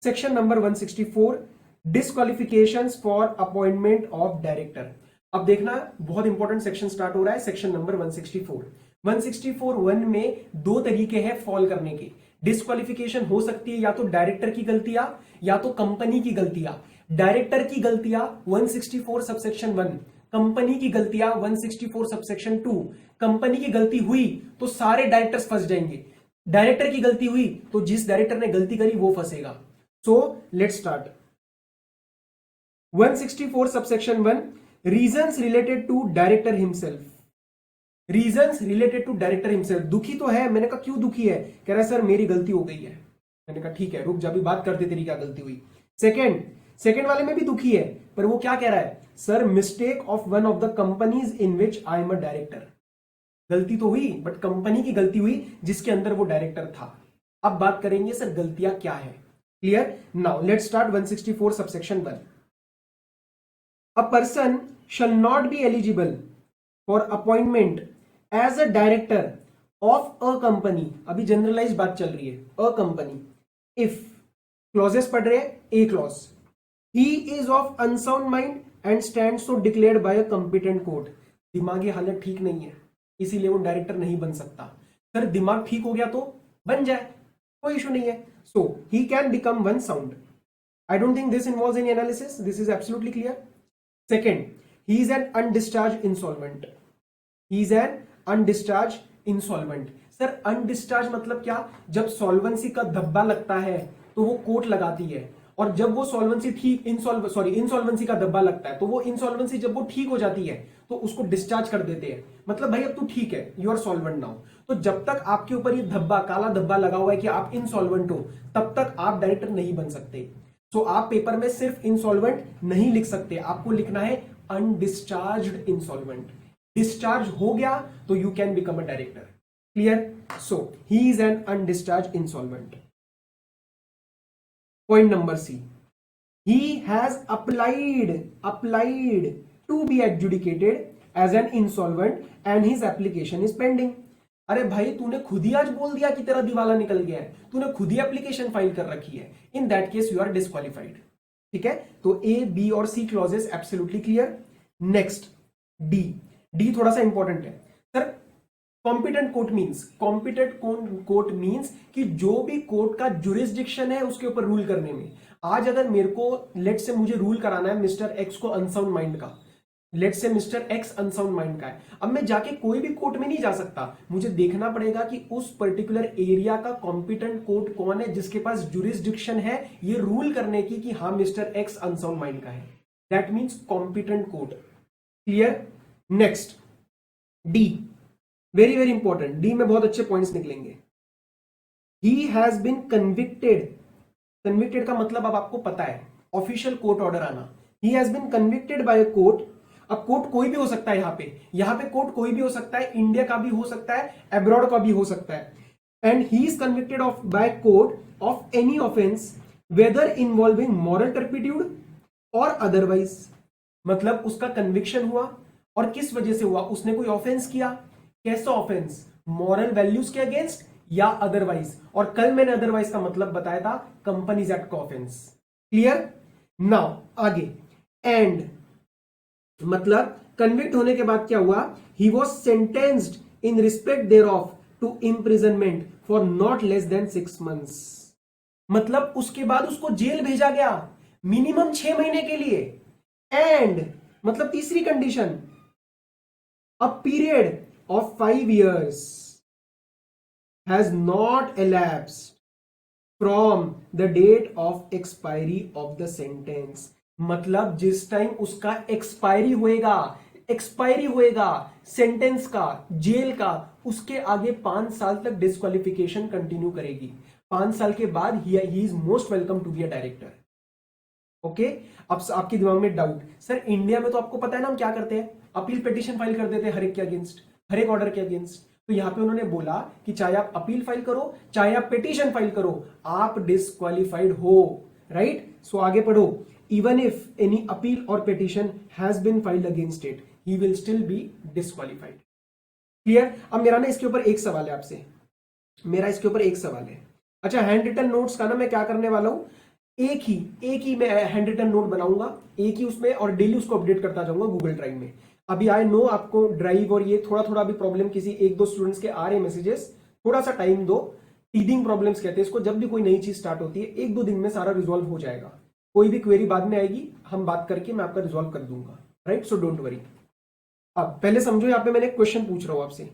Speaker 1: Section number 164, disqualifications for appointment of director. अब देखना बहुत इंपॉर्टेंट सेक्शन स्टार्ट हो रहा है, सेक्शन नंबर 164। 164(1) में दो तरीके हैं फॉल करने के। डिस्क्वालिफिकेशन हो सकती है या तो डायरेक्टर की गलतियां या तो कंपनी की गलतियां। डायरेक्टर की गलतियां 164 सबसेक्शन 1, कंपनी की गलतियां 164 सबसेक्शन 2। कंपनी की गलती हुई तो सारे डायरेक्टर्स फंस जाएंगे, डायरेक्टर की गलती हुई तो जिस डायरेक्टर ने गलती करी वो फंसेगा। So let's start. 164 subsection 1, reasons related to director himself. Reasons related to director himself, दुखी तो है। मैंने कहा क्यों दुखी है? कह रहा है सर मेरी गलती हो गई है। मैंने कहा ठीक है रुक जा, भी बात करते तेरी क्या गलती हुई। सेकंड वाले में भी दुखी है, पर वो क्या कह रहा है? Sir mistake of one of the companies in which I am a director. गलती तो हुई बट कंपनी की गलती हुई जिसके अंदर वो डायरेक्टर था। अब बात करेंगे सर गलतियां क्या है। Clear? Now let's start 164 subsection 1। A person shall not be eligible for appointment as a director of a company, अभी जनरलाइज बात चल रही है, अ कंपनी, इफ क्लॉजेस पढ़ रहे हैं, ए clause, he is of unsound mind and stand so declared by a competent court. दिमागी हालत ठीक नहीं है, इसीलिए वो डायरेक्टर नहीं बन सकता। सर दिमाग ठीक हो गया तो बन जाए, कोई इशू नहीं है। So he can become unsound. I don't think this involves any analysis. This is absolutely clear. Second, he is an undischarged insolvent. He is an undischarged insolvent. Sir undischarged मतलब क्या? जब सॉल्वेंसी का धब्बा लगता है तो वो कोर्ट लगाती है, और जब वो सॉल्वेंसी ठीक इंसॉल्वेंसी का धब्बा लगता है तो वो इंसॉल्वेंसी जब वो ठीक हो जाती है तो उसको डिस्चार्ज कर देते हैं। मतलब भाई अब तू ठीक है, यू आर सॉल्वेंट नाउ। तो जब तक आपके ऊपर ये धब्बा, काला धब्बा लगा हुआ है कि आप इनसॉल्वेंट हो, तब तक आप डायरेक्टर नहीं बन सकते। तो आप पेपर में सिर्फ इंसॉल्वेंट नहीं लिख सकते, आपको लिखना है अनडिस्चार्ज्ड इंसॉल्वेंट। डिस्चार्ज हो गया तो you can become a director. Clear? So he is an undischarged insolvent. Point number C, he has applied to be adjudicated as an insolvent and his application is pending। अरे भाई तूने खुद ही आज बोल दिया कि तेरा दिवाला निकल गया है, तूने खुद ही एप्लीकेशन फाइल कर रखी है, in that case you are disqualified. ठीक है, तो ए बी और C clauses absolutely clear. Next D, D थोड़ा सा इंपॉर्टेंट है सर। कॉम्पिटेंट कोर्ट मींस कि जो भी कोर्ट का जुरिस्डिक्शन है उसके ऊपर रूल करने में। आज अगर मेरे को लेट से मुझे रूल कराना है मिस्टर एक्स को अनसाउंड माइंड का, लेट से मिस्टर एक्स अनसाउंड माइंड का है, अब मैं जाके कोई भी कोर्ट में नहीं जा सकता, मुझे देखना पड़ेगा कि उस पर्टिकुलर एरिया का कॉम्पिटेंट कोर्ट कौन है जिसके पास जुरिस्डिक्शन है ये रूल करने की कि हाँ मिस्टर एक्स अनसाउंड माइंड का है। That means competent court. Clear? Next D, very very important. D में बहुत अच्छे पॉइंट्स निकलेंगे। He has been convicted. Convicted का मतलब अब आपको पता है, ऑफिशियल कोर्ट ऑर्डर आना। He has been convicted by a court. अब कोर्ट कोई भी हो सकता है, यहां पे कोर्ट कोई भी हो सकता है, इंडिया का भी हो सकता है, अब्रॉड का भी हो सकता है। And he is convicted of by court of any offence whether involving moral turpitude or otherwise. मतलब उसका कन्विक्शन हुआ और किस वजह से हुआ, उसने कोई ऑफेंस किया। कैसा ऑफेंस? मॉरल वैल्यूज के अगेंस्ट या अदरवाइज। और कल मैंने अदरवाइज का मतलब बताया था, कंपनीज एक्ट का ऑफेंस। क्लियर? नाउ आगे, एंड मतलब कन्विक्ट होने के बाद क्या हुआ? He was sentenced in respect thereof to imprisonment for not less than 6 months। मतलब उसके बाद उसको जेल भेजा गया मिनिमम 6 महीने के लिए। एंड मतलब तीसरी condition, a period of 5 years has not elapsed from the date of expiry of the sentence। मतलब जिस टाइम उसका एक्सपायरी होएगा सेंटेंस का, जेल का, उसके आगे 5 साल तक डिस्क्वालिफिकेशन कंटिन्यू करेगी। 5 साल के बाद he is most welcome to be a director. Okay, अब आपके दिमाग में डाउट, सर इंडिया में तो आपको पता है ना हम क्या करते हैं, अपील पिटीशन फाइल कर देते हैं हर एक के अगेंस्ट, हर एक ऑर्डर के अगेंस्ट। तो यहां पे उन्होंने बोला कि चाहे आप अपील फाइल करो चाहे आप पिटीशन फाइल करो, आप डिस्क्वालिफाइड हो। राइट? सो आगे पढ़ो, even if any appeal or petition has been filed against it, he will still be disqualified. Clear? अब मेरा ना इसके ऊपर एक सवाल है आपसे, मेरा इसके ऊपर एक सवाल है। अच्छा, हैंड रिटन नोट्स का ना मैं क्या करने वाला हूं, एक ही मैं हैंड रिटन नोट बनाऊंगा, एक ही उसमें, और डेली उसको अपडेट करता जाऊंगा गूगल ड्राइव में। अभी आई नो आपको ड्राइव और ये थोड़ा थोड़ा भी प्रॉब्लम, किसी 1-2 स्टूडेंट्स के आ रहे मैसेजेस, थोड़ा सा टाइम दो। टीदिंग प्रॉब्लम्स कहते हैं इसको, जब भी कोई नई चीज स्टार्ट होती है 1-2 दिन में सारा रिजॉल्व हो जाएगा। कोई भी क्वेरी बाद में आएगी, हम बात करके मैं आपका रिजॉल्व कर दूंगा। राइट? So don't worry. अब पहले समझो, यहाँ पे मैंने क्वेश्चन पूछ रहा हूं आपसे,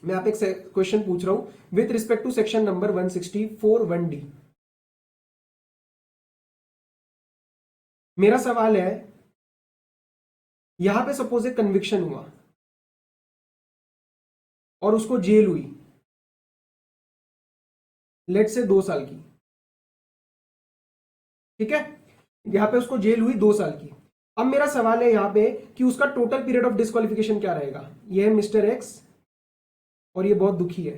Speaker 1: मैं आप एक क्वेश्चन पूछ रहा हूं with respect to section number 164 1D। मेरा सवाल है, यहां पे सपोज एक कन्विक्शन हुआ और उसको जेल हुई लेट से 2 साल की। ठीक है, यहां पे उसको जेल हुई 2 साल की। अब मेरा सवाल है यहां पे कि उसका टोटल पीरियड ऑफ डिस्क्वालिफिकेशन क्या रहेगा। ये है मिस्टर एक्स और ये बहुत दुखी है।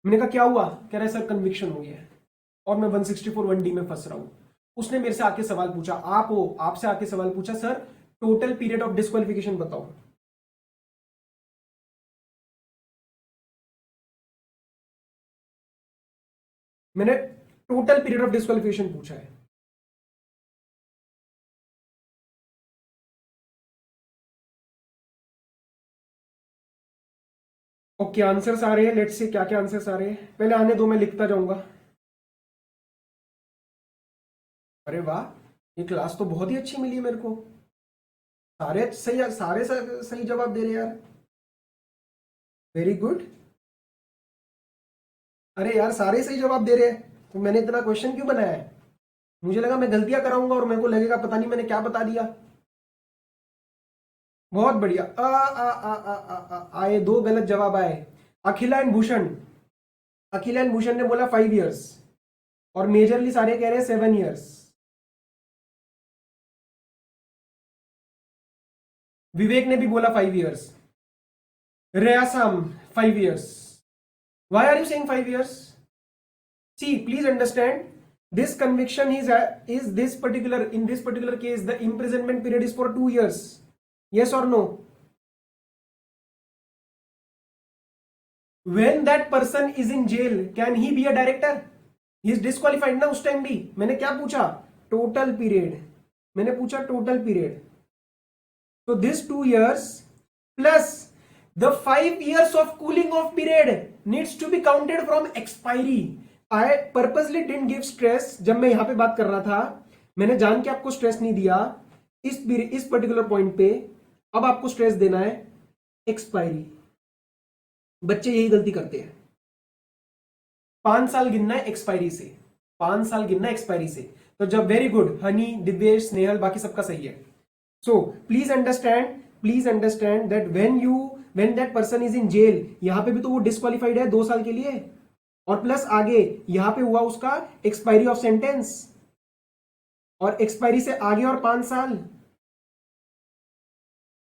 Speaker 1: मैंने कहा क्या हुआ? कह रहा है सर कन्विक्शन हो गया है और मैं 164 1D में फंस रहा हूं। उसने मेरे से आके सवाल पूछा, आपसे आके सवाल पूछा, sir total period of disqualification बताओ। मैंने टोटल पीरियड ऑफ डिस्क्वालिफिकेशन पूछा है। ओके, आंसर्स आ रहे हैं, लेट्स से क्या क्या आंसर्स आ रहे हैं, पहले आने दो, मैं लिखता जाऊंगा। अरे वाह, ये क्लास तो बहुत ही अच्छी मिली है मेरे को, सारे सही, सही जवाब दे रहे हैं यार, वेरी गुड। अरे यार सारे सही जवाब दे रहे हैं, तो मैंने इतना क्वेश्चन क्यों बनाया है? मुझे लगा मैं गलतियां कराऊंगा और मेरे को लगेगा पता नहीं मैंने क्या बता दिया। बहुत बढ़िया। आए दो गलत जवाब आए। अखिला एंड भूषण, अखिला एंड भूषण ने बोला 5 years और मेजरली सारे कह रहे हैं 7 years। विवेक ने भी बोला 5 years। रेयासाम 5 years। Why are you saying 5 years? See, please understand, this conviction is this particular, in this particular case the imprisonment period is for 2 years. Yes or no? When that person is in jail, can he be a director? He is disqualified ना उस टाइम भी। मैंने क्या पूछा? टोटल पीरियड, मैंने पूछा टोटल पीरियड। तो this 2 years plus the 5 years of cooling off period needs to be counted from expiry. I purposely didn't give stress, जब मैं यहां पे बात कर रहा था मैंने जान के आपको स्ट्रेस नहीं दिया इस पर्टिकुलर पॉइंट पे। अब आपको स्ट्रेस देना है एक्सपायरी। बच्चे यही गलती करते हैं, 5 साल गिनना है एक्सपायरी से, 5 साल गिनना है एक्सपायरी से। तो जब, वेरी गुड हनी, दिव्येश, स्नेहल, बाकी सबका सही है। So please understand that when that person is in jail, यहां पे भी तो वो डिस्क्वालिफाइड है 2 साल के लिए, और प्लस आगे यहां पे हुआ उसका एक्सपायरी ऑफ सेंटेंस, और एक्सपायरी से आगे और 5 साल,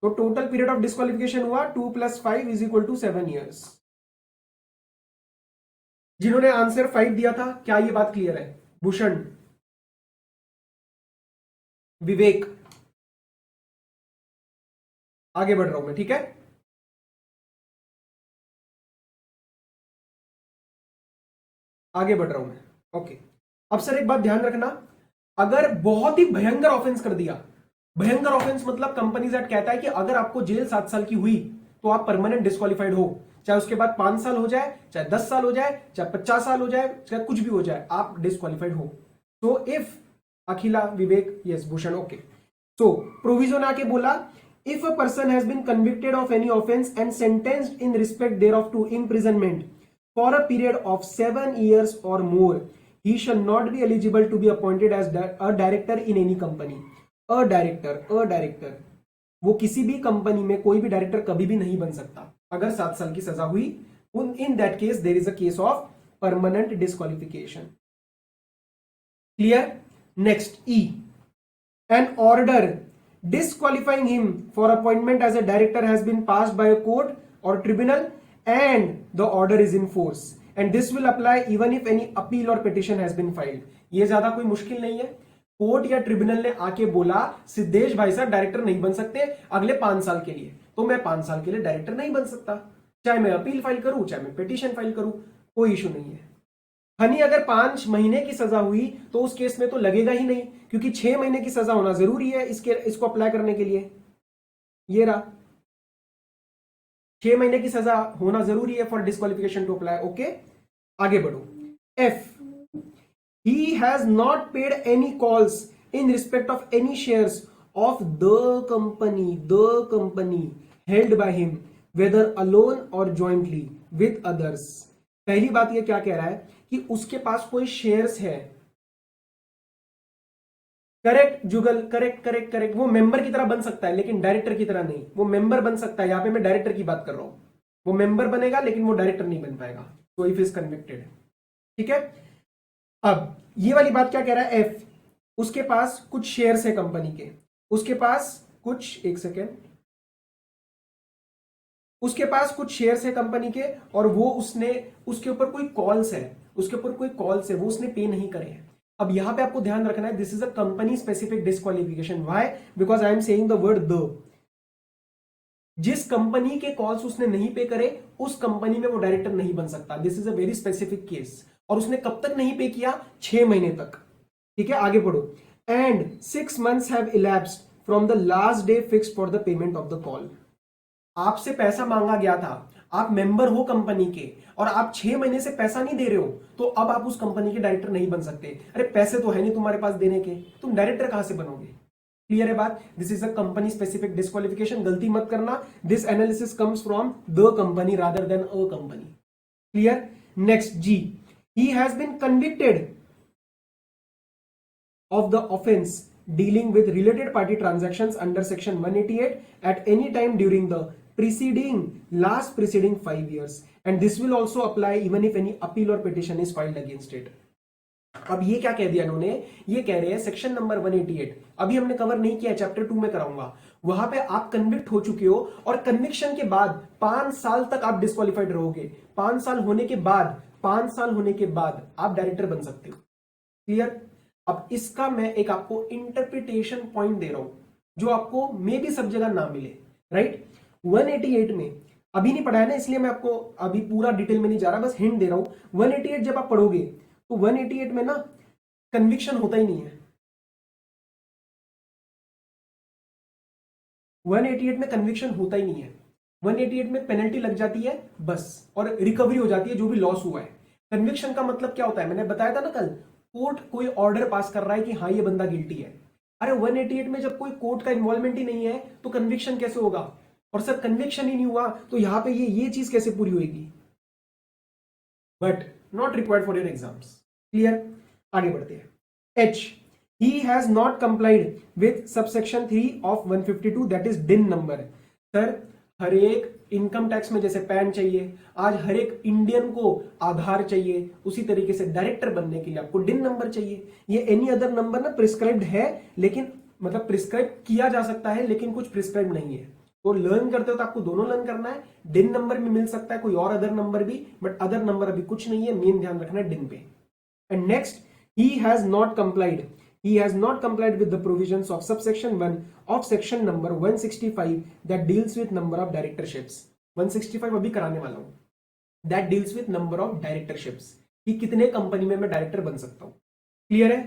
Speaker 1: तो टोटल पीरियड ऑफ डिस्क्वालिफिकेशन हुआ 2 + 5 = 7 years। जिन्होंने आंसर 5 दिया था, क्या ये बात क्लियर है? भूषण, विवेक, आगे बढ़ रहा हूं मैं, ठीक है? आगे बढ़ रहा हूं मैं, ओके। अब सर एक बात ध्यान रखना, अगर बहुत ही भयंकर ऑफेंस कर दिया, भयंकर ऑफेंस मतलब कंपनीज एक्ट कहता है कि अगर आपको जेल 7 साल की हुई तो आप परमानेंट डिस्क्वालिफाइड हो, चाहे उसके बाद 5 साल हो जाए, चाहे 10 साल हो जाए, चाहे 50 साल हो जाए, चाहे कुछ भी हो जाए, आप डिस्क्वालिफाइड हो। तो if, Akhila, Vivek, yes, Bhushan, okay. So provision आके बोला, if a person has been convicted of any offence and sentenced in respect thereof to imprisonment for a period of 7 years or more, he shall not be eligible to be appointed as a director in any company. A director, वो किसी भी कंपनी में कोई भी डायरेक्टर कभी भी नहीं बन सकता अगर 7 साल की सजा हुई। In that case there is a case of permanent disqualification. Clear? Next, E, an order disqualifying him for appointment as a director has been passed by a court or tribunal and the order is in force and this will apply even if any appeal or petition has been filed. ये ज्यादा कोई मुश्किल नहीं है। कोर्ट या ट्रिब्यूनल ने आके बोला सिद्धेश भाई साहब डायरेक्टर नहीं बन सकते अगले 5 साल के लिए, तो मैं 5 साल के लिए डायरेक्टर नहीं बन सकता, चाहे मैं अपील फाइल करूं, चाहे मैं पिटीशन फाइल करूं, कोई इशू नहीं है। हनी, अगर 5 महीने की सजा हुई तो उस केस में तो लगेगा ही नहीं, क्योंकि 6 महीने की सजा होना जरूरी है इसको अप्लाई करने के लिए। ये रहा, 6 महीने की सजा होना जरूरी है for disqualification to apply. Okay, आगे बढ़ो। F, he has not paid any calls in respect of any shares of the company held by him whether alone or jointly with others. पहली बात ये क्या कह रहा है कि उसके पास कोई शेयर्स है। करेक्ट जुगल, करेक्ट। वो मेंबर की तरह बन सकता है लेकिन डायरेक्टर की तरह नहीं। वो मेंबर बन सकता है, यहां पे मैं डायरेक्टर की बात कर रहा हूं। वो मेंबर बनेगा लेकिन वो डायरेक्टर नहीं बन पाएगा। तो इफ इज कन्विक्टेड, ठीक है। अब ये वाली बात क्या कह रहा है? एफ, उसके पास कुछ शेयर्स है कंपनी के, उसके पास कुछ, एक सेकेंड, उसके पास कुछ शेयर्स है कंपनी के और वो उसके ऊपर कोई कॉल्स है, वो उसने पे नहीं करे हैं। अब यहां पे आपको ध्यान रखना है, this is a company specific disqualification. Why? Because I am saying the word the. जिस कंपनी के कॉल्स उसने नहीं पे करे उस कंपनी में वो डायरेक्टर नहीं बन सकता। This is a very specific case. और उसने कब तक नहीं पे किया? 6 महीने तक। ठीक है, आगे पढ़ो। And 6 months have elapsed from the last day fix for the payment of the call. आपसे पैसा मांगा गया था, आप मेंबर हो कंपनी के और आप 6 महीने से पैसा नहीं दे रहे हो, तो अब आप उस कंपनी के डायरेक्टर नहीं बन सकते। अरे पैसे तो है नहीं तुम्हारे पास देने के, तुम डायरेक्टर कहां से बनोगे? क्लियर है बात? This is a company specific disqualification, गलती मत करना। This analysis comes from the company rather than a company. Clear? Next G, he has been convicted of the offense dealing with related party transactions under section 188 at any time during the last preceding 5 years, and this will also apply even if any appeal or petition is filed against it. अब ये क्या कह दिया इन्होंने? ये कह रहे हैं सेक्शन नंबर 188 अभी हमने कवर नहीं किया, चैप्टर 2 में कराऊंगा। वहां पे आप कन्विक्ट हो चुके हो और कन्विक्शन के बाद 5 साल तक आप डिस्क्वालिफाइड रहोगे। 5 साल होने के बाद आप डायरेक्टर बन सकते हो। क्लियर? अब इसका मैं एक आपको इंटरप्रिटेशन पॉइंट दे रहा हूं जो आपको मे भी सब जगह ना मिले। राइट? 188 में अभी नहीं पढ़ा है ना, इसलिए मैं आपको अभी पूरा डिटेल में नहीं जा रहा, बस हिंट दे रहा हूं। 188 जब आप पढ़ोगे तो 188 में ना कन्विक्शन होता ही नहीं है। 188 में कन्विक्शन होता ही नहीं है। 188 में पेनल्टी लग जाती है बस, और रिकवरी हो जाती है जो भी लॉस हुआ है। कन्विक्शन का मतलब क्या होता है? मैंने बताया था ना कल, कोर्ट कोई ऑर्डर पास कर रहा है कि हाँ ये बंदा गिल्टी है। अरे 188 में जब कोई कोर्ट का इन्वॉल्वमेंट ही नहीं है तो कन्विक्शन कैसे होगा? और सर कन्विक्शन ही नहीं हुआ तो यहां पे ये चीज कैसे पूरी होगी? But not required for your exams. Clear? आगे बढ़ते हैं। H, he has not complied with subsection 3 of 152 that is DIN number. Sir हर एक इनकम टैक्स में जैसे पैन चाहिए, आज हर एक इंडियन को आधार चाहिए, उसी तरीके से डायरेक्टर बनने के लिए आपको डिन नंबर चाहिए। ये एनी अदर नंबर ना प्रिस्क्राइब्ड है, लेकिन मतलब प्रिस्क्राइब किया जा सकता है लेकिन कुछ प्रिस्क्राइब नहीं है। तो लर्न करते हो तो आपको दोनों लर्न करना है। डिन नंबर भी मिल सकता है, कोई और अदर नंबर भी, बट अदर नंबर अभी कुछ नहीं है, मेन ध्यान रखना है डिन पे। And next, he has not complied with the provisions of subsection 1 of section number 165 that deals with number of directorships। 165 अभी कराने वाला हूं, that deals with number of directorships, कि कितने कंपनी में मैं डायरेक्टर बन सकता हूं। क्लियर है?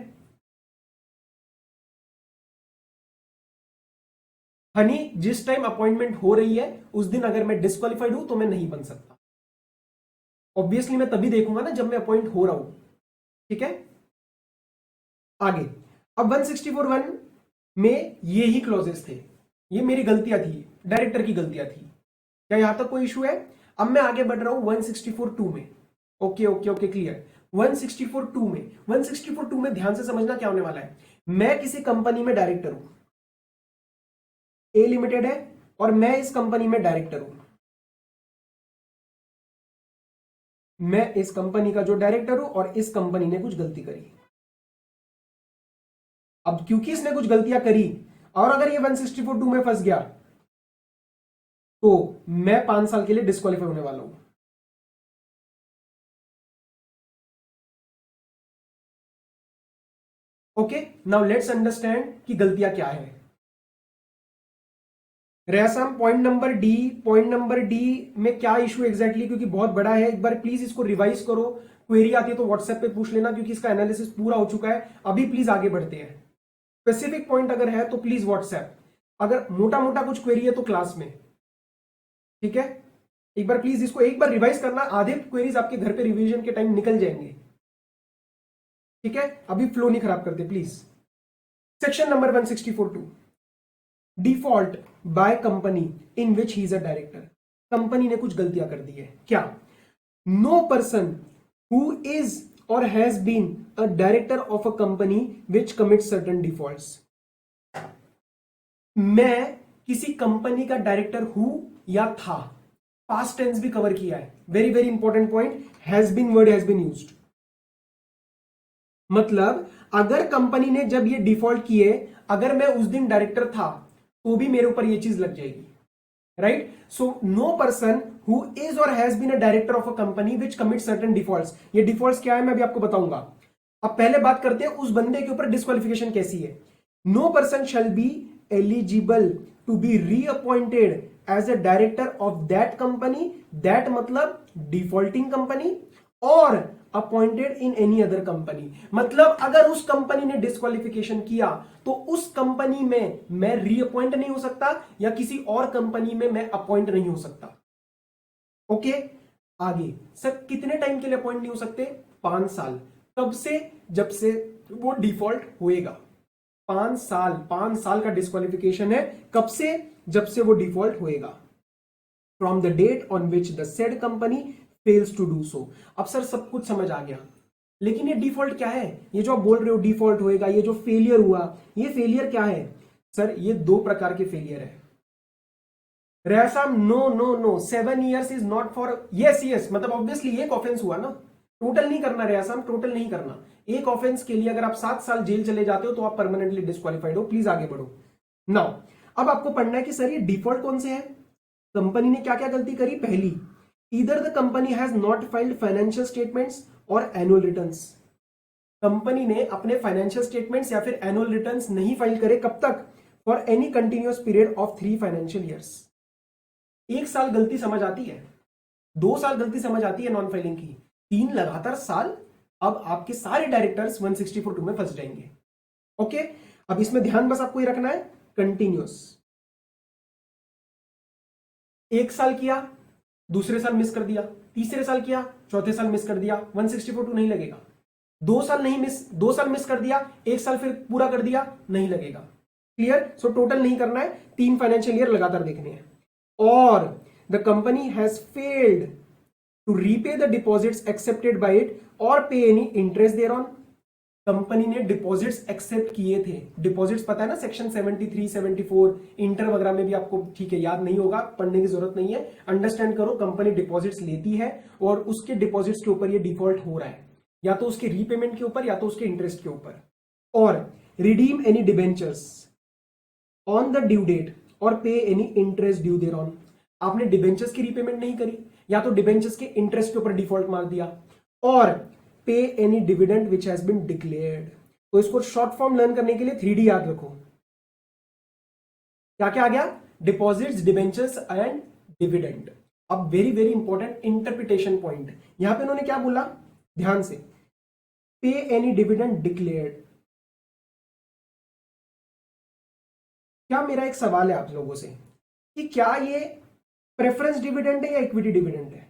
Speaker 1: हनी, जिस टाइम अपॉइंटमेंट हो रही है उस दिन अगर मैं डिस्क्वालिफाइड हूं तो मैं नहीं बन सकता। ऑब्वियसली मैं तभी देखूंगा ना जब मैं अपॉइंट हो रहा हूं। ठीक है, आगे। अब 164(1) में ये ही क्लॉजेस थे, ये मेरी गलतियां थी, डायरेक्टर की गलतियां थी। क्या यहां तक कोई इशू है? अब मैं आगे बढ़ रहा हूं 164(2) में। Okay okay okay, clear. 164(2) में ध्यान से समझना क्या होने वाला है। मैं किसी कंपनी में डायरेक्टर हूं, ए लिमिटेड है, और मैं इस कंपनी में डायरेक्टर हूं। मैं इस कंपनी का जो डायरेक्टर हूं और इस कंपनी ने कुछ गलती करी। अब क्योंकि इसने कुछ गलतियां करी और अगर ये 164(2) में फंस गया तो मैं 5 साल के लिए डिस्क्वालीफाई होने वाला हूं। ओके, नाउ लेट्स अंडरस्टैंड कि गलतियां क्या है। रेसम पॉइंट नंबर डी में क्या इशू एग्जैक्टली, क्योंकि बहुत बड़ा है, एक बार प्लीज इसको रिवाइज करो। क्वेरी आती है तो व्हाट्सएप पे पूछ लेना, क्योंकि इसका एनालिसिस पूरा हो चुका है। अभी प्लीज आगे बढ़ते हैं। स्पेसिफिक पॉइंट अगर है तो प्लीज व्हाट्सएप, अगर मोटा मोटा कुछ क्वेरी है तो क्लास में। ठीक है, एक बार प्लीज इसको एक बार रिवाइज करना, आधे क्वेरीज आपके घर पे रिवीजन के टाइम निकल जाएंगे। ठीक है, अभी फ्लो नहीं खराब करते please. Section number 164(2), default by company in which he is a director. Company ने कुछ गलतियां कर दी है। क्या? नो पर्सन हु इज और has been a director of a company which commit certain defaults. मैं किसी कंपनी का डायरेक्टर हूं या था, पास्ट टेंस भी कवर किया है। Very very important point, has been word has been used. मतलब अगर कंपनी ने जब ये डिफॉल्ट किए, अगर मैं उस दिन डायरेक्टर था तो भी मेरे ऊपर ये चीज लग जाएगी। Right? So no person who is और has been a director of a company which commit certain defaults. ये डिफॉल्ट्स क्या है मैं अभी आपको बताऊंगा। अब पहले बात करते हैं उस बंदे के ऊपर डिस्क्वालिफिकेशन कैसी है। No person shall be eligible to be reappointed as a director of that company, that मतलब defaulting company, or appointed in any other company. मतलब अगर उस कंपनी ने डिस्क्वालिफिकेशन किया तो उस कंपनी में मैं रीअपॉइंट नहीं हो सकता या किसी और कंपनी में मैं अपॉइंट नहीं हो सकता। ओके, आगे सर कितने टाइम के लिए अपॉइंट नहीं हो सकते? 5 साल। कब से? जब से वो डिफॉल्ट होएगा। 5 साल, 5 साल का डिस्क्वालिफिकेशन है। कब से? जब से वो डिफॉल्ट होएगा। From the date on which the said company fails to do so. अब सर सब कुछ समझ आ गया, लेकिन ये डिफॉल्ट क्या है? ये जो आप बोल रहे हो डिफॉल्ट होएगा, ये जो फेलियर हुआ, ये फेलियर क्या है? सर ये 2 प्रकार के फेलियर है। Resam no no no, 7 years is not for, yes yes, मतलब ऑब्वियसली एक ऑफेंस हुआ ना, टोटल नहीं करना रेसाम, टोटल नहीं करना। एक ऑफेंस के लिए अगर आप 7 साल जेल चले जाते हो तो आप परमानेंटली डिस्क्वालिफाइड हो। प्लीज आगे बढ़ो। नाउ अब आपको पढ़ना है कि सर ये डिफॉल्ट कौन से है, कंपनी ने क्या क्या गलती करी। पहली, either the company has not filed financial statements और एनुअल रिटर्न्स। कंपनी ने अपने फाइनेंशियल स्टेटमेंट्स या फिर एनुअल रिटर्न्स नहीं फाइल करे। कब तक? For any continuous period of 3 financial years. 1 साल गलती समझ आती है, 2 साल गलती समझ आती है नॉन फाइलिंग की, 3 लगातार साल, अब आपके सारे डायरेक्टर्स 164(2) में फंस जाएंगे। ओके, अब इसमें ध्यान बस आपको ये रखना है, कंटिन्यूअस। 1 साल किया, दूसरे साल मिस कर दिया, तीसरे साल किया, चौथे साल मिस कर दिया, 164(2) नहीं लगेगा। 2 साल नहीं मिस, 2 साल मिस कर दिया, 1 साल फिर पूरा कर दिया, नहीं लगेगा। क्लियर? सो टोटल नहीं करना है, 3 फाइनेंशियल ईयर लगातार देखने हैं। और the company has failed to repay the deposits accepted by it or pay any interest thereon. Company ने डिपॉजिट्स एक्सेप्ट किए थे। डिपॉजिट्स पता है ना, सेक्शन 73, 74, इंटर वगैरह में भी आपको, ठीक है, याद नहीं होगा, पढ़ने की जरूरत नहीं है, अंडरस्टैंड करो। कंपनी डिपॉजिट्स लेती है और उसके डिपॉजिट्स के ऊपर ये डिफॉल्ट हो रहा है, या तो उसके रीपेमेंट के ऊपर या तो उसके इंटरेस्ट के ऊपर। Or redeem any debentures on the due date or pay any interest due thereon. आपने डिबेंचर्स की रीपेमेंट नहीं करी, या तो डिबेंचर्स के इंटरेस्ट के ऊपर डिफॉल्ट मार दिया, or pay any dividend which has been declared. तो इसको शॉर्ट फॉर्म लर्न करने के लिए 3D याद रखो। क्या क्या आ गया? Deposits, debentures and dividend. अब very very important interpretation point, यहां पे उन्होंने क्या बोला, ध्यान से, पे एनी डिविडेंड डिक्लेयर्ड। क्या मेरा एक सवाल है आप लोगों से कि क्या ये प्रेफरेंस डिविडेंड है या इक्विटी डिविडेंड है?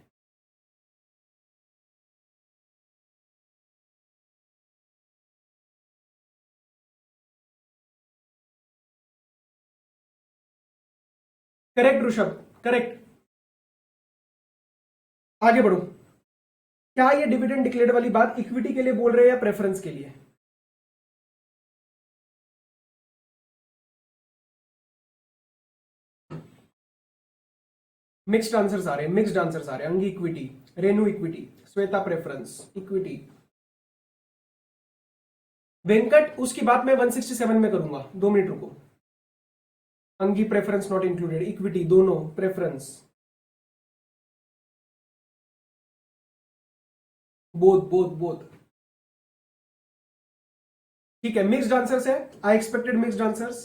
Speaker 1: Correct Rishabh, correct. आगे बढ़ो। क्या ये डिविडेंड डिक्लेयर्ड वाली बात इक्विटी के लिए बोल रहे हैं या प्रेफरेंस के लिए? मिक्स्ड आंसर्स आ रहे हैं, मिक्स्ड आंसर्स आ रहे हैं। Angi equity, Renu equity, Shweta preference equity. Venkat उसकी बात मैं 167 में करूंगा, 2 मिनट रुको। अंगी प्रेफरेंस नॉट इंक्लूडेड, इक्विटी दोनों प्रेफरेंस, बोथ बोथ बोथ। ठीक है, मिक्स्ड आंसर्स है। आई एक्सपेक्टेड मिक्स्ड आंसर्स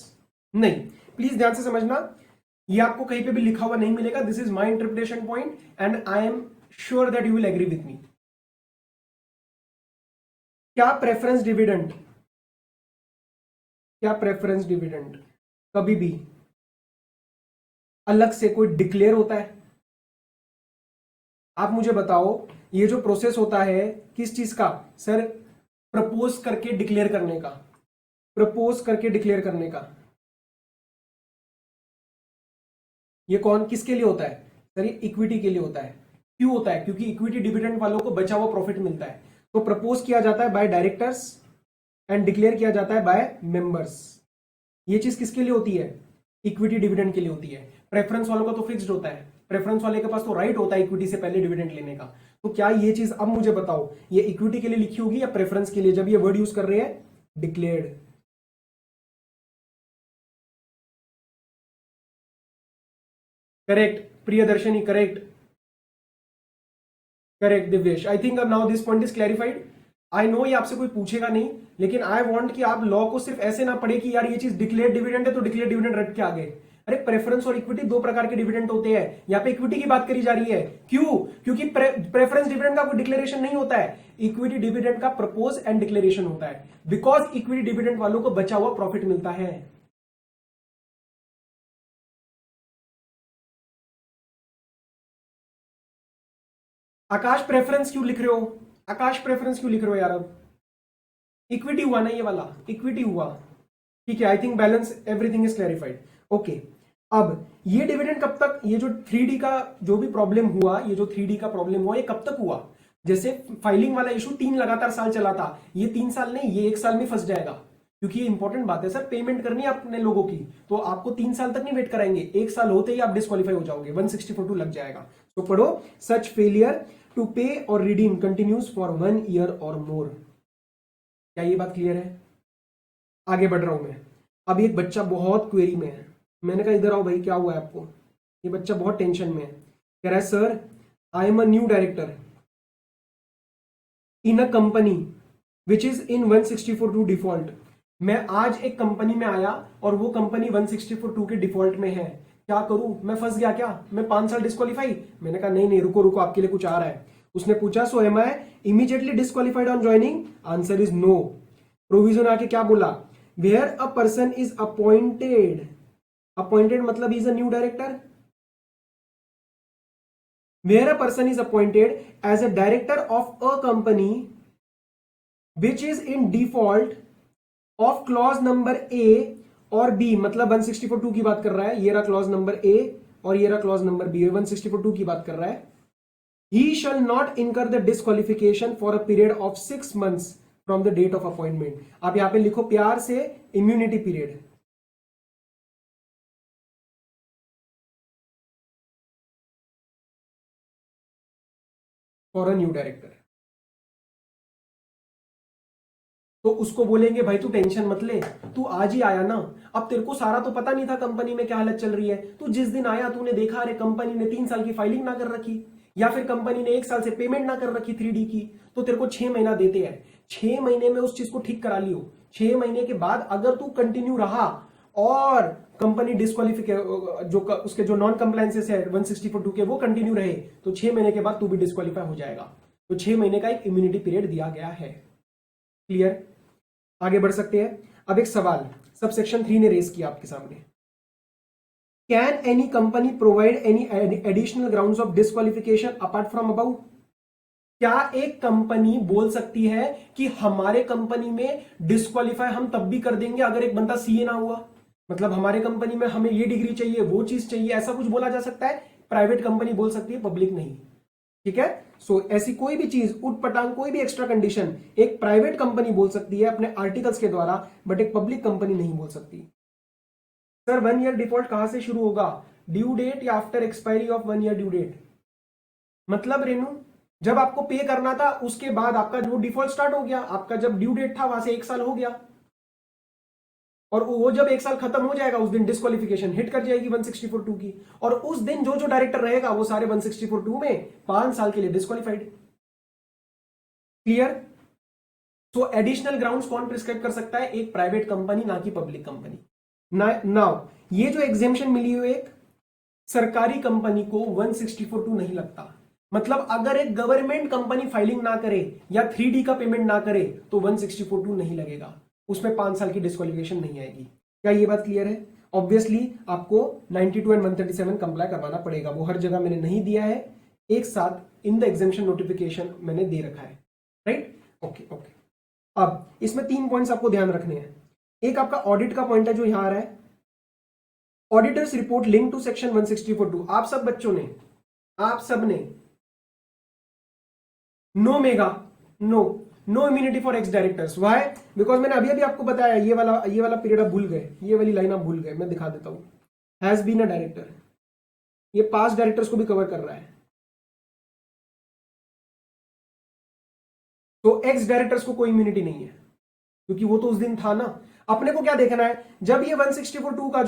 Speaker 1: नहीं। प्लीज ध्यान से समझना, ये आपको कहीं पे भी लिखा हुआ नहीं मिलेगा। This is my interpretation point and I am sure that you will agree with me. क्या प्रेफरेंस डिविडेंड, क्या प्रेफरेंस डिविडेंड कभी भी अलग से कोई डिक्लेयर होता है? आप मुझे बताओ, ये जो प्रोसेस होता है किस चीज का सर? प्रपोज करके डिक्लेयर करने का, प्रपोज करके डिक्लेयर करने का। ये कौन, किसके लिए होता है सर? ये इक्विटी के लिए होता है। क्यों होता है? क्योंकि इक्विटी डिविडेंड वालों को बचा हुआ प्रॉफिट मिलता है, तो प्रपोज किया जाता है बाय डायरेक्टर्स एंड डिक्लेयर किया जाता है बाय मेंबर्स। ये चीज किसके लिए होती है? इक्विटी डिविडेंड के लिए होती है। प्रेफरेंस वालों का तो फिक्स्ड होता है, प्रेफरेंस वाले के पास तो राइट होता है इक्विटी से पहले डिविडेंड लेने का। तो क्या ये चीज, अब मुझे बताओ, ये इक्विटी के लिए लिखी होगी या प्रेफरेंस के लिए, जब ये वर्ड यूज कर रहे हैं declared? Correct Priyadarshini, correct correct Divyesh. I think now this point is clarified. I know ये आपसे कोई पूछेगा नहीं, लेकिन आई वांट कि आप लॉ को सिर्फ ऐसे ना पढ़े कि यार ये चीज डिक्लेयर डिविडेंड है तो डिक्लेयर डिविडेंड रट के आगे। अरे प्रेफरेंस और इक्विटी दो प्रकार के डिविडेंड होते हैं, यहां पे इक्विटी की बात करी जा रही है। क्यों? क्योंकि प्रेफरेंस डिविडेंड का कोई डिक्लेरेशन नहीं होता है, इक्विटी डिविडेंड का प्रपोज एंड डिक्लेरेशन होता है, बिकॉज इक्विटी डिविडेंड वालों को बचा हुआ प्रॉफिट मिलता है। आकाश प्रेफरेंस क्यों लिख रहे हो? आकाश प्रेफरेंस क्यों लिख रहे हो यार? अब इक्विटी हुआ ना, ये वाला इक्विटी हुआ, ठीक है। I think balance everything is clarified. Okay, अब ये डिविडेंड कब तक, ये जो 3D का जो भी प्रॉब्लम हुआ, ये जो 3D का प्रॉब्लम हुआ, ये कब तक हुआ? जैसे फाइलिंग वाला इशू 3 लगातार साल चला था, ये 3 साल नहीं, ये 1 साल में फंस जाएगा। क्योंकि ये इंपॉर्टेंट बात है सर, पेमेंट करनी है अपने लोगों की, तो आपको 3 साल तक नहीं वेट कराएंगे, 1 साल होते ही आप डिस्क्वालीफाई हो जाओगे, 164(2) लग जाएगा। तो पढ़ो, सच फेलियर टू पे और रिडीम कंटिन्यूज फॉर 1 ईयर और मोर। क्या ये बात क्लियर है? आगे बढ़ रहा हूं मैं। अब एक बच्चा बहुत क्वेरी में है, मैंने कहा इधर आओ भाई, क्या हुआ है आपको? ये बच्चा बहुत टेंशन में है, कह रहा है sir I am a new director in a company which is in 164(2) default. मैं आज एक कंपनी में आया और वो कंपनी 164(2) के डिफॉल्ट में है, क्या करूं? मैं फंस गया क्या? मैं 5 साल डिस्क्वालीफाई? मैंने कहा नहीं नहीं, रुको रुको, आपके लिए कुछ आ रहा है। उसने पूछा so am I immediately disqualified on joining? Answer is no. Provision आके क्या बोला? Where a person is appointed, appointed मतलब is a new director, where a person is appointed as a director of a company which is in default of clause number A और B, मतलब 164(2) की बात कर रहा है, ये रहा क्लॉज नंबर A और ये रहा क्लॉज नंबर B, 164(2) की बात कर रहा है। He shall not incur the disqualification for a period of 6 months from the date of appointment। आप यहां पे लिखो प्यार से immunity period. For a new director, तो उसको बोलेंगे भाई तू टेंशन मत ले, तू आज ही आया ना, अब तेरे को सारा तो पता नहीं था कंपनी में क्या हालत चल रही है, तू जिस दिन आया तूने देखा अरे कंपनी ने 3 साल की फाइलिंग ना कर रखी, या फिर कंपनी ने 1 साल से पेमेंट ना कर रखी 3D की, तो तेरे को 6 महीना देते हैं, 6 महीने में उस चीज को ठीक करा लियो। 6 महीने के बाद अगर तू कंटिन्यू रहा और कंपनी डिस्क्वालिफिकेशन जो उसके जो नॉन कंप्लायंसेस है 164(2) के वो कंटिन्यू रहे, तो 6 महीने के बाद तू भी डिस्क्वालीफाई हो जाएगा। तो 6 महीने का एक इम्यूनिटी पीरियड दिया गया है। क्लियर? आगे बढ़ सकते हैं। अब एक सवाल सब सेक्शन 3 ने रेज किया आपके सामने, can any company provide any additional grounds of disqualification apart from above? क्या एक कंपनी बोल सकती है कि हमारे कंपनी में डिस्क्वालीफाई हम तब भी कर देंगे अगर एक बंदा सीए ना हुआ, मतलब हमारे कंपनी में हमें ये डिग्री चाहिए वो चीज चाहिए, ऐसा कुछ बोला जा सकता है? प्राइवेट कंपनी बोल सकती है, पब्लिक नहीं। ठीक है, सो ऐसी कोई भी चीज उठ पटांग कोई भी एक्स्ट्रा कंडीशन एक प्राइवेट कंपनी बोल सकती है अपने आर्टिकल्स के द्वारा, बट एक पब्लिक कंपनी नहीं बोल सकती। सर 1 ईयर डिफॉल्ट कहां से शुरू होगा? ड्यू डेट या after expiry of 1 year due date? मतलब रेनू जब आपको पे करना था उसके बाद आपका जो डिफॉल्ट स्टार्ट हो गया, आपका जब ड्यू डेट था वहां से 1 साल हो गया, और वो जब 1 साल खत्म हो जाएगा उस दिन डिस्क्वालिफिकेशन हिट कर जाएगी 164(2) की, और उस दिन जो जो डायरेक्टर रहेगा वो सारे 164(2) में 5 साल के लिए डिस्क्वालिफाइड। क्लियर? तो एडिशनल ग्राउंड्स कौन प्रिस्क्राइब कर सकता है? एक प्राइवेट कंपनी, ना कि पब्लिक कंपनी। नाउ ये जो एग्जेम्पशन मिली हुई एक सरकारी कंपनी को 164(2) नहीं लगता, मतलब अगर एक गवर्नमेंट कंपनी फाइलिंग ना करे या 3D का पेमेंट ना करे तो 164(2) नहीं लगेगा, उसमें 5 साल की डिस्क्वालिफिकेशन नहीं आएगी। क्या ये बात क्लियर है? ऑब्वियसली आपको 92 एंड 137 कंप्लाई करवाना पड़ेगा, वो हर जगह मैंने नहीं दिया है, एक साथ इन द एग्जामिनेशन नोटिफिकेशन मैंने दे रखा है। राइट? Okay okay. अब इसमें 3 पॉइंट्स आपको ध्यान रखने हैं। एक आपका ऑडिट का पॉइंट है जो यहां आ रहा है, auditor's report link to section 164(2). आप सब बच्चों ने, आप सब ने no Megha, no immunity for ex directors. Why? Because मैंने अभी अभी आपको बताया ये वाला पीरियड आप भूल गए, ये वाली लाइन आप भूल गए, मैं दिखा देता हूं। हैज बीन अ डायरेक्टर, ये पास्ट डायरेक्टर्स को भी कवर कर रहा है, तो एक्स डायरेक्टर्स को कोई इम्यूनिटी नहीं है क्योंकि वो तो उस दिन था ना। अपने को क्या देखना है, जब ये 164(2) का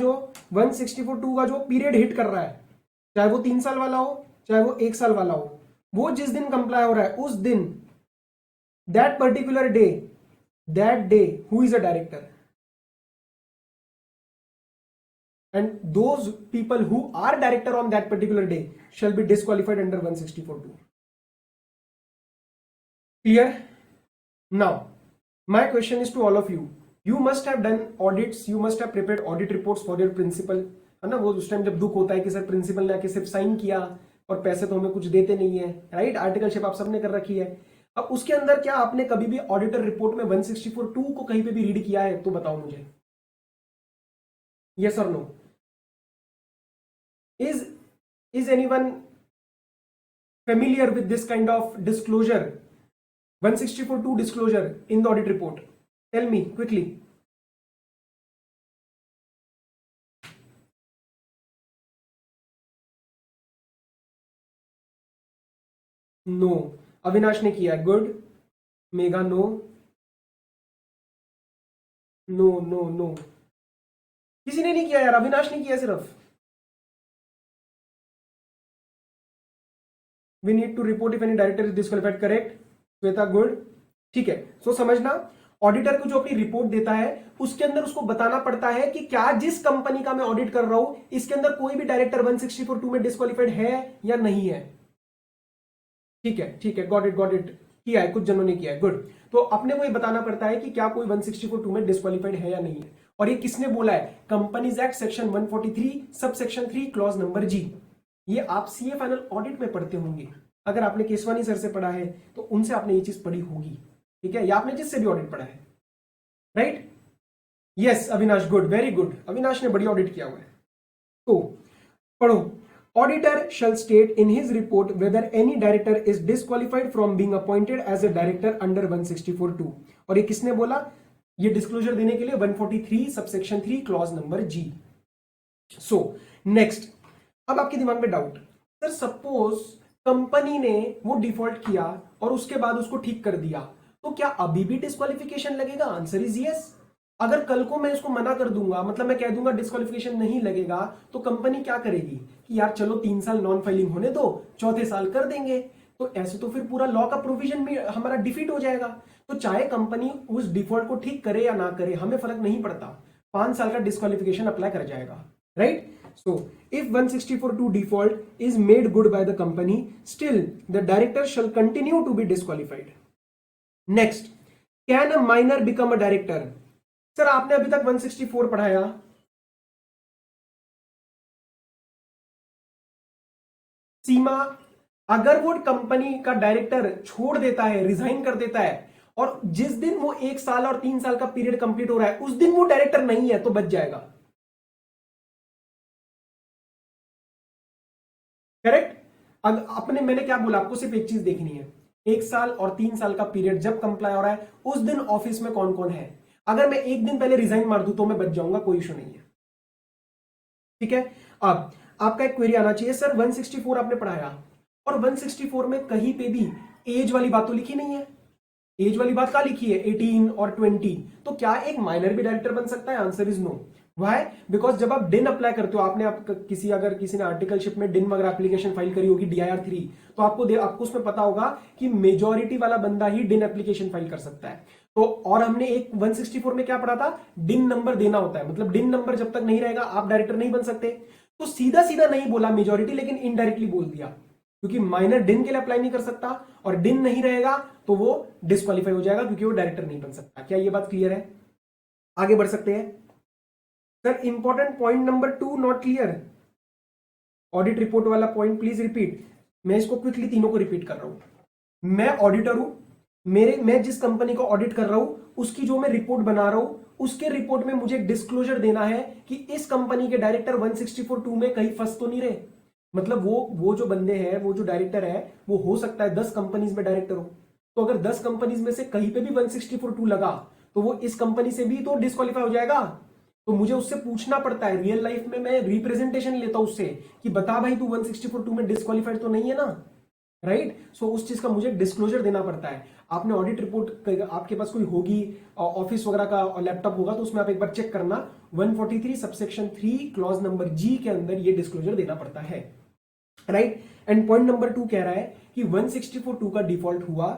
Speaker 1: जो पीरियड हिट कर रहा है, चाहे वो 3 साल वाला हो चाहे वो 1 साल वाला हो, वो जिस दिन कंप्लाई हो रहा है उस दिन, that particular day, that day who is a director? and those people who are director on that particular day shall be disqualified under 164(2). Clear? Now my question is to all of you. You must have done audits, you must have prepared audit reports for your principal, है ना? वो उस टाइम जब दुख होता है कि सर प्रिंसिपल ने आके सिर्फ साइन किया और पैसे तो हमें कुछ देते नहीं है, राइट? आर्टिकलशिप आप सबने कर रखी है। अब उसके अंदर क्या आपने कभी भी ऑडिटर रिपोर्ट में 164(2) को कहीं पे भी रीड किया है? तो बताओ मुझे, यस और no. Is anyone familiar with this kind of disclosure, 164(2) disclosure in the audit report? Tell me quickly. No, Avinash ने किया, good. Megha no, no no no, किसी ने नहीं किया यार, अविनाश ने किया सिर्फ। We need to report if any director is disqualified, correct? Shweta, good. ठीक है, सो समझना, ऑडिटर को जो अपनी रिपोर्ट देता है उसके अंदर उसको बताना पड़ता है कि क्या जिस कंपनी का मैं ऑडिट कर रहा हूं इसके अंदर कोई भी डायरेक्टर 164(2) में डिस्क्वालिफाइड है या नहीं है। ठीक है, ठीक है, गॉट इट, किया है, कुछ जनों ने किया है, गुड। तो अपने को ये बताना पड़ता है कि क्या कोई 164(2) में डिस्क्वालिफाइड है या नहीं है। और ये किसने बोला है? Companies act section 143 sub section 3 clause number जी। ये आप सीए फाइनल ऑडिट में पढ़ते होंगे। अगर आपने केसवानी सर से पढ़ा है तो उनसे आपने ये चीज पढ़ी होगी, ठीक है, या आपने जिससे भी ऑडिट पढ़ा है, right? Yes Avinash, good, very good, Avinash ने बड़ी ऑडिट किया हुआ है। तो पढ़ो, auditor shall state in his report whether any director is disqualified from being appointed as a director under 164(2). और ये किसने बोला? ये डिस्क्लोजर देने के लिए 143 सबसेक्शन 3 क्लॉज नंबर जी। सो नेक्स्ट, अब आपके दिमाग में डाउट, सर सपोज कंपनी ने वो डिफॉल्ट किया और उसके बाद उसको ठीक कर दिया, तो क्या अभी भी डिस्क्वालिफिकेशन लगेगा? Answer is yes. अगर कल को मैं इसको मना कर दूंगा, मतलब मैं कह दूंगा डिस्क्वालिफिकेशन नहीं लगेगा, तो कंपनी क्या करेगी कि यार चलो 3 साल नॉन फाइलिंग होने दो, चौथे साल कर देंगे। तो ऐसे तो फिर पूरा लॉ का प्रोविजन भी हमारा डिफीट हो जाएगा। तो चाहे कंपनी उस डिफॉल्ट को ठीक करे या ना करे, हमें फर्क नहीं पड़ता, 5 साल का डिस्क्वालिफिकेशन अप्लाई कर जाएगा, right? So, if 164(2) default is made good by the company, still the director shall continue to be disqualified. Next, can a minor become a director? Sir आपने अभी तक 164 पढ़ाया, सीमा, अगर वो कंपनी का डायरेक्टर छोड़ देता है, रिजाइन कर देता है, और जिस दिन वो 1 साल और 3 साल का पीरियड कंप्लीट हो रहा है उस दिन वो डायरेक्टर नहीं है, तो बच जाएगा, करेक्ट? अपने मैंने क्या बोला, आपको सिर्फ एक चीज देखनी है, 1 साल और 3 साल का पीरियड जब कंप्लाई हो रहा है उस दिन ऑफिस में कौन कौन है। अगर मैं 1 दिन पहले रिजाइन मार दूं तो मैं बच जाऊंगा, कोई इशू नहीं है, ठीक है? अब आपका एक क्वेरी आना चाहिए, सर 164 आपने पढ़ाया और 164 में कहीं पे भी एज वाली बात तो लिखी नहीं है। एज वाली बात क्या लिखी है? 18 और 20। तो क्या एक माइनर भी डायरेक्टर बन सकता है? Answer is no. Why? Because जब आप डिन अप्लाई करते हो, आपने अगर किसी ने आर्टिकलशिप में डिन वगैरह एप्लीकेशन फाइल करी होगी DIR 3, तो आपको उसमें पता होगा कि मेजोरिटी वाला बंदा ही डिन एप्लीकेशन फाइल कर सकता है। तो और हमने एक 164 में क्या पढ़ा था? डिन नंबर देना होता है, मतलब डिन नंबर जब तक नहीं रहेगा आप डायरेक्टर नहीं बन सकते। तो सीधा सीधा नहीं बोला मेजोरिटी, लेकिन इनडायरेक्टली बोल दिया, क्योंकि माइनर डिन के लिए अप्लाई नहीं कर सकता और डिन नहीं रहेगा तो वो डिस्क्वालीफाई हो जाएगा, क्योंकि वो डायरेक्टर नहीं बन सकता। क्या ये बात क्लियर है? आगे बढ़ सकते हैं। Sir important point number 2 not clear, audit report वाला पॉइंट प्लीज रिपीट। मैं इसको क्विकली तीनों को रिपीट कर रहा हूं। मैं ऑडिटर हूं, मैं जिस कंपनी को ऑडिट कर रहा हूं उसकी जो मैं रिपोर्ट बना रहा हूं, उसके रिपोर्ट में मुझे डिस्क्लोजर देना है कि इस कंपनी के डायरेक्टर 164(2) में कहीं फंस तो नहीं रहे। मतलब वो जो बंदे हैं, वो जो डायरेक्टर है, वो हो सकता है 10 कंपनीज में डायरेक्टर हो, तो अगर 10 कंपनीज में से कहीं पे भी 164(2) लगा तो वो इस कंपनी से भी तो डिस्क्वालीफाई हो जाएगा। तो मुझे उससे पूछना पड़ता है, रियल लाइफ में मैं रिप्रेजेंटेशन लेता हूं उससे कि बता भाई तू 164(2) में डिस्क्वालीफाइड तो नहीं है ना, राइट? सो उस चीज का मुझे डिस्क्लोजर देना पड़ता है। आपने ऑडिट रिपोर्ट आपके पास कोई होगी, ऑफिस वगैरह का लैपटॉप होगा, तो उसमें आप एक बार चेक करना, 143 सबसेक्शन 3 क्लॉज नंबर जी के अंदर ये डिस्क्लोजर देना पड़ता है, राइट? एंड पॉइंट नंबर 2 कह रहा है कि 164(2) का डिफॉल्ट हुआ,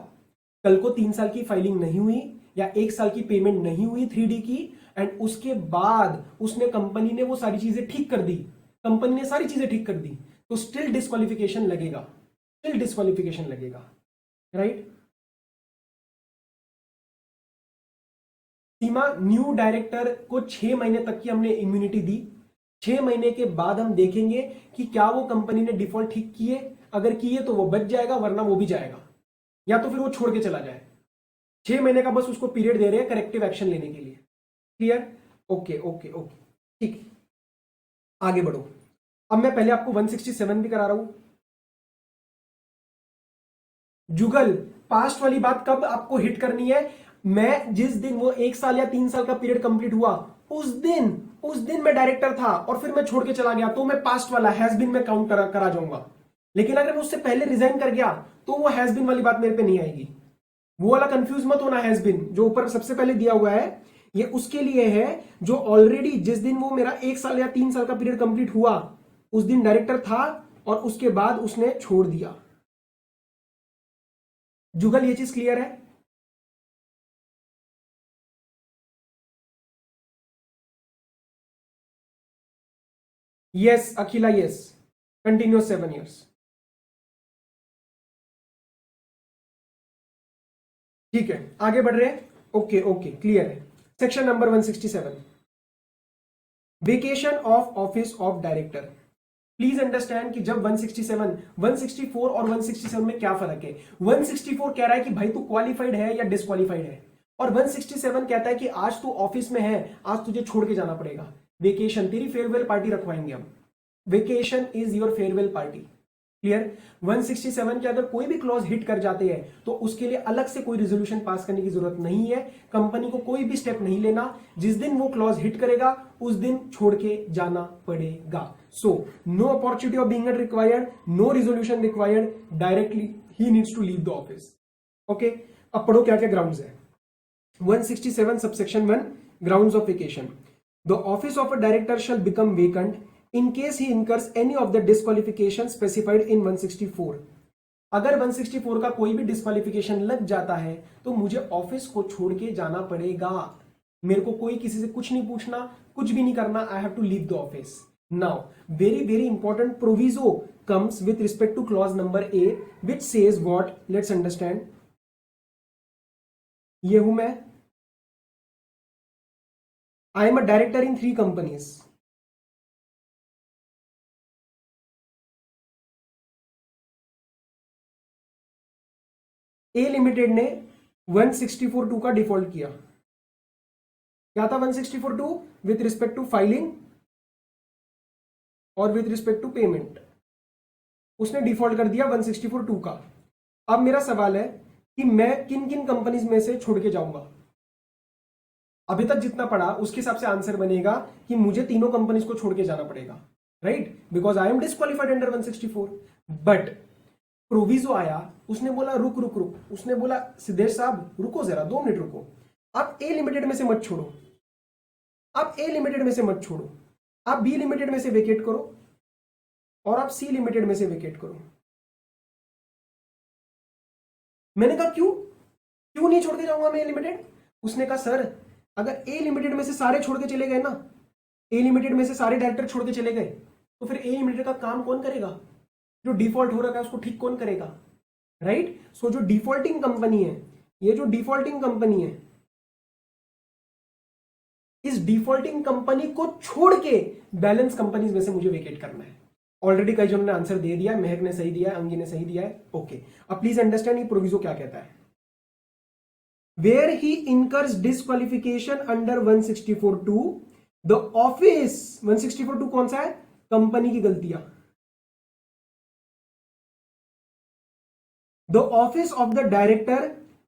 Speaker 1: कल को 3 साल की फाइलिंग नहीं हुई या 1 साल की पेमेंट नहीं हुई 3D की, एंड उसके बाद उसने कंपनी ने वो सारी चीजें ठीक कर दी, कंपनी ने सारी चीजें ठीक कर दी, तो स्टिल डिस्क्वालिफिकेशन लगेगा, स्टिल डिस्क्वालिफिकेशन लगेगा, राइट। सीमा, न्यू डायरेक्टर को 6 महीने तक की हमने इम्यूनिटी दी, 6 महीने के बाद हम देखेंगे कि क्या वो कंपनी ने डिफॉल्ट ठीक किए, अगर किए तो वो बच जाएगा, वरना वो भी जाएगा, या तो फिर वो छोड़ के चला जाए। 6 महीने का बस उसको पीरियड दे रहे हैं करेक्टिव एक्शन लेने के लिए। क्लियर? ओके ओके ओके, ठीक, आगे बढ़ो। अब मैं पहले आपको 167 भी करा रहा हूं। जुगल, पास्ट वाली बात कब आपको हिट करनी है? मैं जिस दिन वो 1 साल या 3 साल का पीरियड कंप्लीट हुआ, उस दिन मैं डायरेक्टर था और फिर मैं छोड़ के चला गया, तो मैं पास्ट वाला हैज बीन में काउंट करा जाऊंगा। लेकिन अगर मैं उससे पहले रिजाइन कर गया तो वो हैज बीन वाली बात मेरे पे नहीं आएगी। वो वाला कंफ्यूज मत होना, हैज बीन जो ऊपर सबसे पहले दिया हुआ है ये उसके लिए है जो ऑलरेडी जिस दिन वो मेरा 1 साल या 3 साल का पीरियड कंप्लीट हुआ उस दिन डायरेक्टर था और उसके बाद उसने छोड़ दिया। जुगल, ये चीज क्लियर है? यस अखिला, यस, कंटिन्यूस 7 years। ठीक है, आगे बढ़ रहे हैं। ओके ओके, क्लियर है। Section number 167, vacation of office of director. Please understand कि जब 167, 164 और 167 में क्या फर्क है। 164 कह रहा है कि भाई तू क्वालिफाइड है या डिसक्वालिफाइड है, और 167 कहता है कि आज तू ऑफिस में है, आज तुझे छोड़ के जाना पड़ेगा। वेकेशन, तेरी फेयरवेल पार्टी रखवाएंगे हम, vacation is your farewell party. Clear? 167 के अगर कोई भी क्लॉज हिट कर जाते हैं तो उसके लिए अलग से कोई रेजोल्यूशन पास करने की जरूरत नहीं है, कंपनी को कोई भी स्टेप नहीं लेना। जिस दिन वो क्लॉज हिट करेगा उस दिन छोड़ के जाना पड़ेगा। So no opportunity of being required, no resolution required, directly he needs to leave the office. Okay, अब पढ़ो क्या क्या ग्राउंड्स है। 167 subsection 1, grounds of vacation. The office of a director shall become vacant in case he incurs any of the disqualification specified in 164। अगर 164 का कोई भी डिस्क्वालिफिकेशन लग जाता है तो मुझे ऑफिस को छोड़ के जाना पड़ेगा। मेरे को कोई किसी से कुछ नहीं पूछना, कुछ भी नहीं करना, I have to leave the office. Now very very important proviso comes with respect to clause number A which says what, let's understand. ये हूं मैं, I am a director in 3 companies. A limited ने 164(2) का डिफॉल्ट किया। क्या था 164(2)? With respect to filing or with respect to payment उसने डिफॉल्ट कर दिया 164(2) का। अब मेरा सवाल है कि मैं किन किन कंपनीज में से छोड़ के जाऊंगा। अभी तक जितना पढ़ा उसके हिसाब से आंसर बनेगा कि मुझे तीनों कंपनीज को छोड़ के जाना पड़ेगा, right, because I am disqualified under 164। But proviso आया, उसने बोला रुक रुक रुक, उसने बोला सिद्धेश साहब रुको जरा 2 मिनट रुको, आप ए लिमिटेड में से मत छोड़ो, आप ए लिमिटेड में से मत छोड़ो, आप बी लिमिटेड में से वेकेट करो और आप सी लिमिटेड में से वेकेट करो। मैंने कहा क्यों क्यों नहीं छोड़ के जाऊंगा मैं ए लिमिटेड? उसने कहा सर अगर ए लिमिटेड में से सारे छोड़ के चले गए ना, ए लिमिटेड में से सारे डायरेक्टर छोड़ के चले गए तो फिर ए लिमिटेड का काम कौन करेगा? जो डिफॉल्ट हो रहा है उसको ठीक कौन करेगा, राइट? सो जो डिफॉल्टिंग कंपनी है, ये जो डिफॉल्टिंग कंपनी है, इस डिफॉल्टिंग कंपनी को छोड़ के बैलेंस कंपनीज में से मुझे वेकेट करना है। ऑलरेडी कई जनों ने आंसर दे दिया है, महक ने सही दिया है, अंगी ने सही दिया है। ओके, अब प्लीज अंडरस्टैंड ये प्रोविजो क्या कहता है। Where he incurs disqualification under 164(2), the office, 164(2) कौन सा है? कंपनी की गलतियां। The office of the director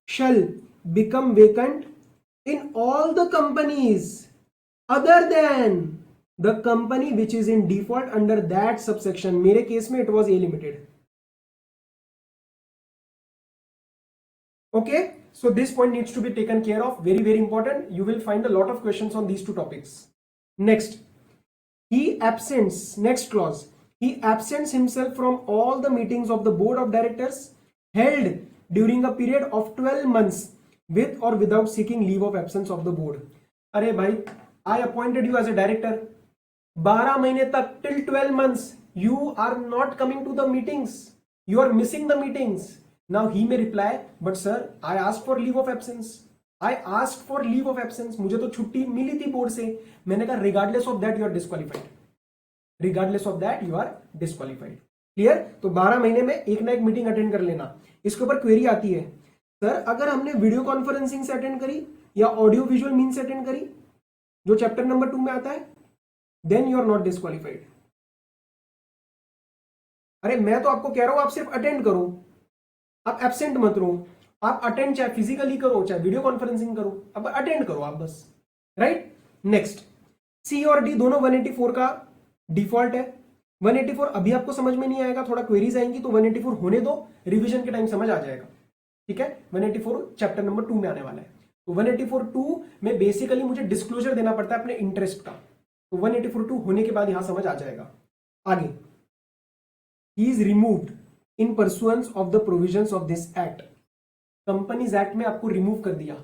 Speaker 1: shall become vacant in all the companies other than the company which is in default under that subsection। मेरे केस में it was A limited। Okay, so this point needs to be taken care of, very very important। You will find a lot of questions on these 2 topics। Next, he absents, next clause, he absents himself from all the meetings of the board of directors held during a period of 12 months with or without seeking leave of absence of the board। अरे भाई, I appointed you as a director, 12 महीने तक till 12 months you are not coming to the meetings, you are missing the meetings. Now he may reply, but sir I ask for leave of absence, I ask for leave of absence, मुझे तो छुट्टी मिली थी बोर्ड से. मैंने कहा regardless of that you are disqualified, regardless of that you are disqualified. Clear? तो 12 महीने में एक ना एक मीटिंग अटेंड कर लेना. इसके ऊपर क्वेरी आती है, सर अगर हमने वीडियो कॉन्फ्रेंसिंग से अटेंड करी या ऑडियो विजुअल मीन से अटेंड करी, जो चैप्टर नंबर 2 में आता है, then you are not disqualified. अरे मैं तो आपको कह रहा हूं आप सिर्फ अटेंड करो, आप एब्सेंट मत रहो. आप अटेंड चाहे फिजिकली करो चाहे वीडियो कॉन्फ्रेंसिंग करो, अब अटेंड करो आप बस. राइट? नेक्स्ट, सी और डी दोनों 184 का डिफॉल्ट है. 184 अभी आपको समझ में नहीं आएगा, थोड़ा क्वेरीज आएंगी तो 184 होने दो, रिवीजन के टाइम समझ आ जाएगा. ठीक है? 184 चैप्टर नंबर 2 में आने वाला है. तो 184(2) में बेसिकली मुझे डिस्क्लोजर देना पड़ता है अपने इंटरेस्ट का, तो 184(2) होने के बाद यहां समझ आ जाएगा. आगे, he is removed in pursuance of the provisions of this act. Companies act में आपको रिमूव कर दिया,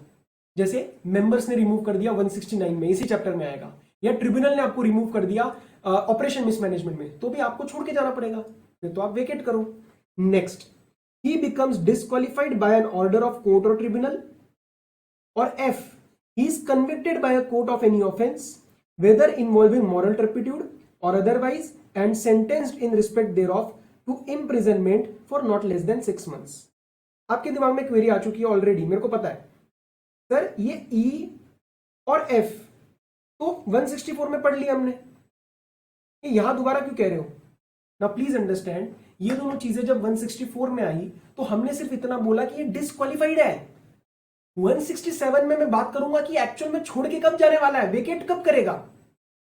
Speaker 1: जैसे मेंबर्स ने रिमूव कर दिया 169 में, इसी चैप्टर में आएगा, या ट्रिब्यूनल ने आपको रिमूव कर दिया ऑपरेशन मिसमैनेजमेंट में, तो भी आपको छोड़ के जाना पड़ेगा, फिर तो आप वेकेट करो. Next, he becomes disqualified by an order of court or tribunal. और F, he is convicted by a court of any offense, whether involving moral turpitude or otherwise, and sentenced in respect thereof to imprisonment for not less than 6 months. आपके दिमाग में क्वेरी आ चुकी है ऑलरेडी, मेरे को पता है सर, ये E और F तो 164 में पढ़ लिया हमने, ये यहां दोबारा क्यों कह रहे हो? ना प्लीज अंडरस्टैंड, ये दोनों चीजें जब 164 में आई तो हमने सिर्फ इतना बोला कि ये डिस्क्वालिफाइड है. 167 में मैं बात करूंगा कि एक्चुअल में छोड़ के कब जाने वाला है, वेकेट कब करेगा.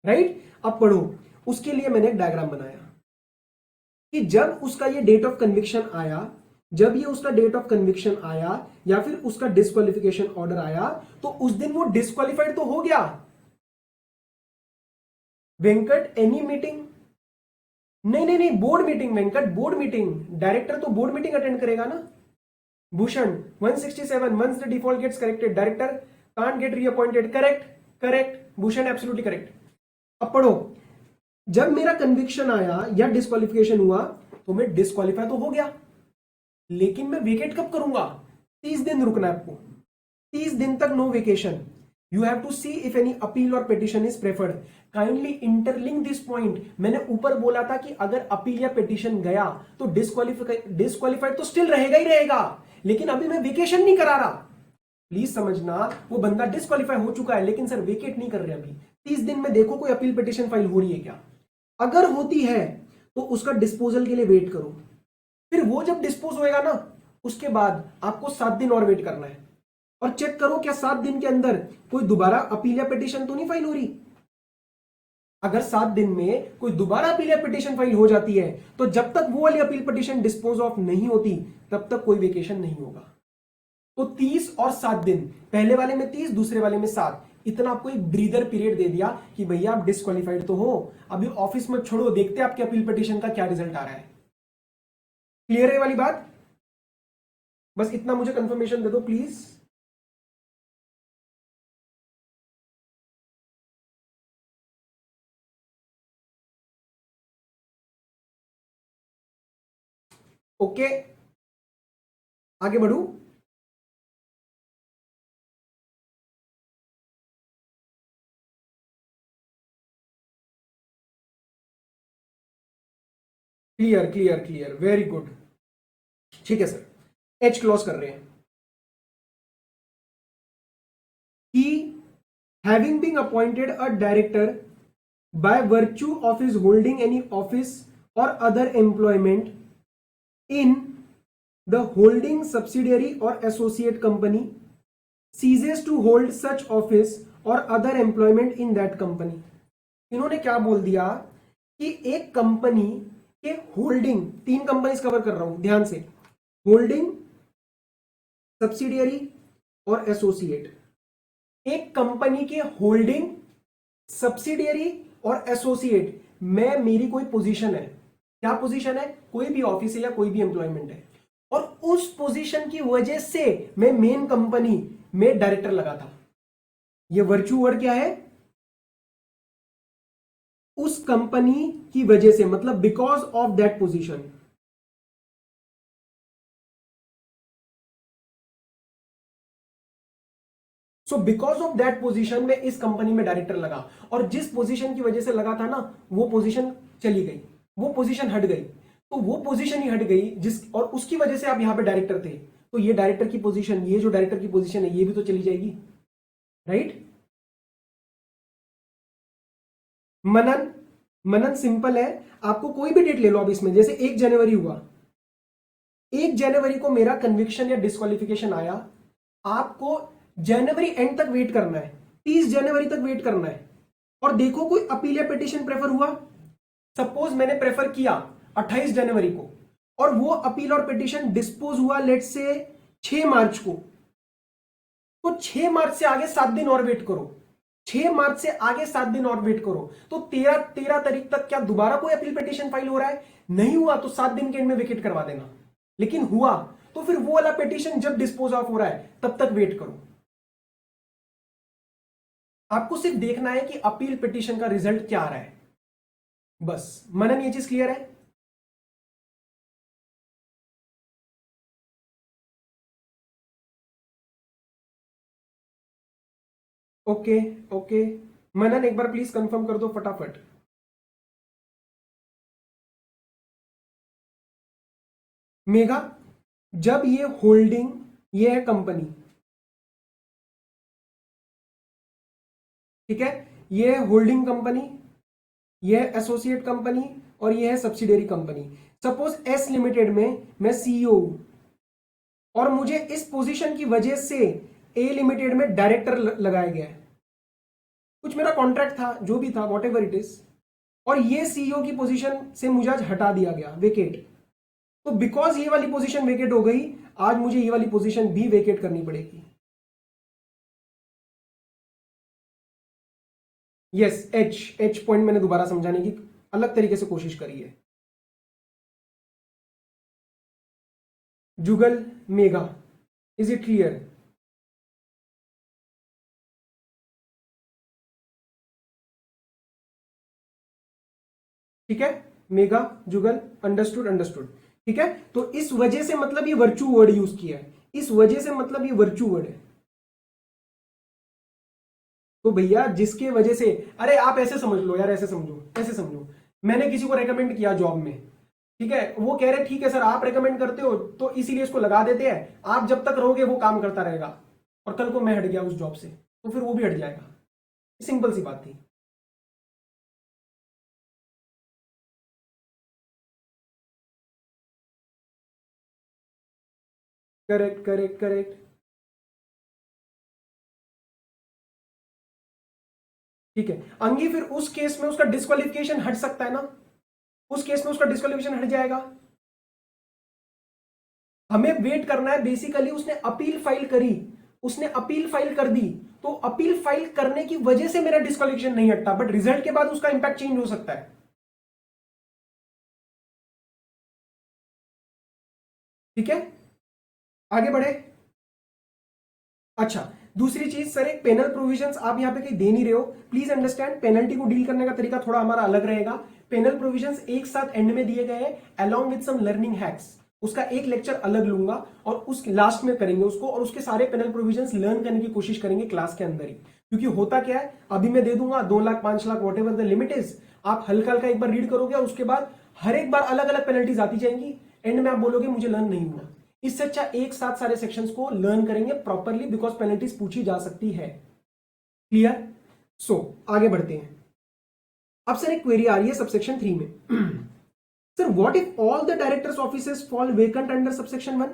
Speaker 1: राइट? अब पढ़ो, उसके लिए मैंने एक डायग्राम बनाया कि जब उसका ये डेट ऑफ कन्विक्शन आया, जब ये उसका डेट ऑफ कन्विक्शन आया या फिर उसका डिस्क्वालिफिकेशन ऑर्डर आया, तो उस दिन वो डिस्क्वालिफाइड तो हो गया. वेंकट एनी मीटिंग, नहीं नहीं नहीं, board meeting Venkat, board meeting. Director तो बोर्ड मीटिंग अटेंड करेगा ना. Bhushan, 167, once the default gets corrected, director can't get reappointed. Correct? Correct. Bhushan, absolutely correct. अब पढ़ो, जब मेरा कन्विक्शन आया या डिस्क्वालिफिकेशन हुआ तो मैं डिस्क्वालिफाई तो हो गया, लेकिन मैं वेकेट कब करूंगा? 30 दिन रुकना है आपको, 30 दिन तक no vacation. You have to see if any appeal और petition is preferred. Kindly interlink this point. मैंने ऊपर बोला था कि अगर अपील या पिटिशन गया तो डिस्क्वालिफाइड तो स्टिल रहेगा ही रहेगा, लेकिन अभी मैं वेकेशन नहीं करा रहा. प्लीज समझना, वो बंदा डिस्क्वालीफाई हो चुका है लेकिन सर वेकेट नहीं कर रहे अभी. 30 दिन में देखो कोई अपील पिटिशन फाइल हो रही है क्या. अगर होती है तो उसका डिस्पोजल के लिए वेट करो, फिर वो जब डिस्पोज होएगा ना उसके बाद आपको 7 दिन और वेट करना है, और चेक करो क्या 7 दिन के अंदर कोई दोबारा अपील या पिटिशन तो नहीं फाइल हो रही. अगर 7 दिन में कोई दोबारा अपील या पिटिशन फाइल हो जाती है तो जब तक वो वाली अपील पिटिशन डिस्पोज ऑफ नहीं होती तब तक कोई वेकेशन नहीं होगा. तो 30 और 7 दिन, पहले वाले में 30, दूसरे वाले में 7, इतना आपको एक ब्रीदर पीरियड दे दिया कि भैया आप डिस्क्वालिफाइड तो हो, अभी ऑफिस में छोड़ो, देखते हैं आपके अपील पिटिशन का क्या रिजल्ट आ रहा है. क्लियर है वाली बात? बस इतना मुझे कंफर्मेशन दे दो प्लीज. ओके, आगे बढ़ू. Clear clear clear, very good. ठीक है सर, एच क्लॉज कर रहे हैं. He, having been appointed a director by virtue of his holding any office or other employment in the holding subsidiary or associate company, ceases to hold such office or other employment in that company. इन्होंने क्या बोल दिया कि एक कंपनी के होल्डिंग, 3 कंपनीज कवर कर रहा हूं ध्यान से, होल्डिंग, सब्सिडियरी और एसोसिएट. एक कंपनी के होल्डिंग, सब्सिडियरी और एसोसिएट में मेरी कोई पोजीशन है. क्या पोजीशन है? कोई भी ऑफिस है या कोई भी एम्प्लॉयमेंट है, और उस पोजीशन की वजह से मैं मेन कंपनी में डायरेक्टर लगा था. ये वर्चू वर्ड क्या है? उस कंपनी की वजह से, मतलब because of that position. So because of that position में इस कंपनी में डायरेक्टर लगा, और जिस पोजीशन की वजह से लगा था ना, वो पोजीशन चली गई, वो पोजीशन हट गई। तो वो पोजीशन ही हट गई जिस, और उसकी वजह से आप यहां पे डायरेक्टर थे, तो ये डायरेक्टर की पोजीशन, ये जो डायरेक्टर की पोजीशन है, ये भी तो चली जाएगी, राइट? मनन, मनन सिंपल है। आपको कोई भी डेट ले लो अब इसमें, जैसे 1 जनवरी हुआ, 1 जनवरी को मेरा कन्विक्शन या डिस्क्वालिफिकेशन आया, आपको जनवरी एंड तक वेट करना है, 30 जनवरी तक वेट करना है। और देखो कोई अपील या पिटिशन प्रेफर हुआ, सपोज मैंने प्रेफर किया 28 जनवरी को, और वो अपील और पिटिशन डिस्पोज हुआ लेट से 6 मार्च को, तो 6 मार्च से आगे 7 दिन और वेट करो, 6 मार्च से आगे 7 दिन और वेट करो, तो 13 तारीख तक क्या दोबारा कोई अपील पिटिशन फाइल हो रहा है? नहीं हुआ, तो 7 दिन के एंड में वेकेट करवा देना। लेकिन हुआ, तो फिर वो वाला पिटिशन जब डिस्पोज ऑफ हो रहा है तब तक वेट करो। आपको सिर्फ देखना है कि अपील पिटिशन का रिजल्ट क्या आ रहा है, बस। मनन, ये चीज क्लियर है? ओके ओके, मनन एक बार प्लीज कंफर्म कर दो फटाफट। मेघा, जब ये होल्डिंग, ये है कंपनी, ठीक है, ये है होल्डिंग कंपनी, ये है एसोसिएट कंपनी, और ये है subsidiary company. Suppose S limited में मैं सीईओ हूं, और मुझे इस पोजीशन की वजह से ए लिमिटेड में डायरेक्टर लगाया गया है, कुछ मेरा कॉन्ट्रैक्ट था, जो भी था, वॉट एवर इट इज, और ये सीईओ की पोजीशन से मुझे आज हटा दिया गया, वेकेट। तो बिकॉज ये वाली पोजीशन वेकेट हो गई, आज मुझे ये वाली पोजीशन भी वेकेट करनी पड़ेगी। यस, एच एच पॉइंट मैंने दोबारा समझाने की अलग तरीके से कोशिश करी है। जुगल, मेगा, इज इट क्लियर? ठीक है, मेगा, जुगल, अंडरस्टूड अंडरस्टूड। ठीक है, तो इस वजह से मतलब ये वर्चू वर्ड यूज किया है, इस वजह से मतलब ये वर्चू वर्ड है। तो भैया जिसके वजह से, अरे आप ऐसे समझ लो यार, ऐसे समझो, ऐसे समझो, मैंने किसी को रेकमेंड किया जॉब में, ठीक है, वो कह रहे ठीक है सर आप रेकमेंड करते हो तो इसीलिए इसको लगा देते हैं, आप जब तक रहोगे वो काम करता रहेगा, और कल को मैं हट गया उस जॉब से तो फिर वो भी हट जाएगा। सिंपल सी बात थी। Correct correct correct. ठीक है अंगी, फिर उस केस में उसका डिस्क्वालिफिकेशन हट सकता है ना, उस केस में उसका डिस्क्वालिफिकेशन हट जाएगा। हमें वेट करना है, बेसिकली उसने अपील फाइल करी, उसने अपील फाइल कर दी, तो अपील फाइल करने की वजह से मेरा डिस्क्वालिफिकेशन नहीं हटता, बट रिजल्ट के बाद उसका इंपैक्ट चेंज हो सकता है। ठीक है, आगे बढ़े। अच्छा, दूसरी चीज सर, एक पेनल प्रोविजंस आप यहां पे कहीं दे नहीं रहे हो, प्लीज अंडरस्टैंड, पेनल्टी को डील करने का तरीका थोड़ा हमारा अलग रहेगा। पेनल प्रोविजंस एक साथ एंड में दिए गए हैं along with some learning hacks, उसका एक लेक्चर अलग लूंगा और उस लास्ट में करेंगे उसको, और उसके सारे पेनल प्रोविजंस लर्न करने की कोशिश करेंगे क्लास के अंदर ही। क्योंकि होता क्या है, अभी मैं दे दूंगा 2 lakh 5 lakh what ever the limit is, आप हल्का हल्का एक बार रीड करोगे और उसके बाद हर एक बार अलग अलग पेनल्टीज आती जाएंगी, एंड में आप बोलोगे मुझे लर्न नहीं हुआ। इससे अच्छा एक साथ सारे सेक्शंस को लर्न करेंगे प्रॉपरली, बिकॉज पेनल्टीज पूछी जा सकती है। क्लियर? सो आगे बढ़ते हैं। अब सर एक क्वेरी आ रही है सबसेक्शन 3 में sir what if all the directors offices fall vacant under subsection 1?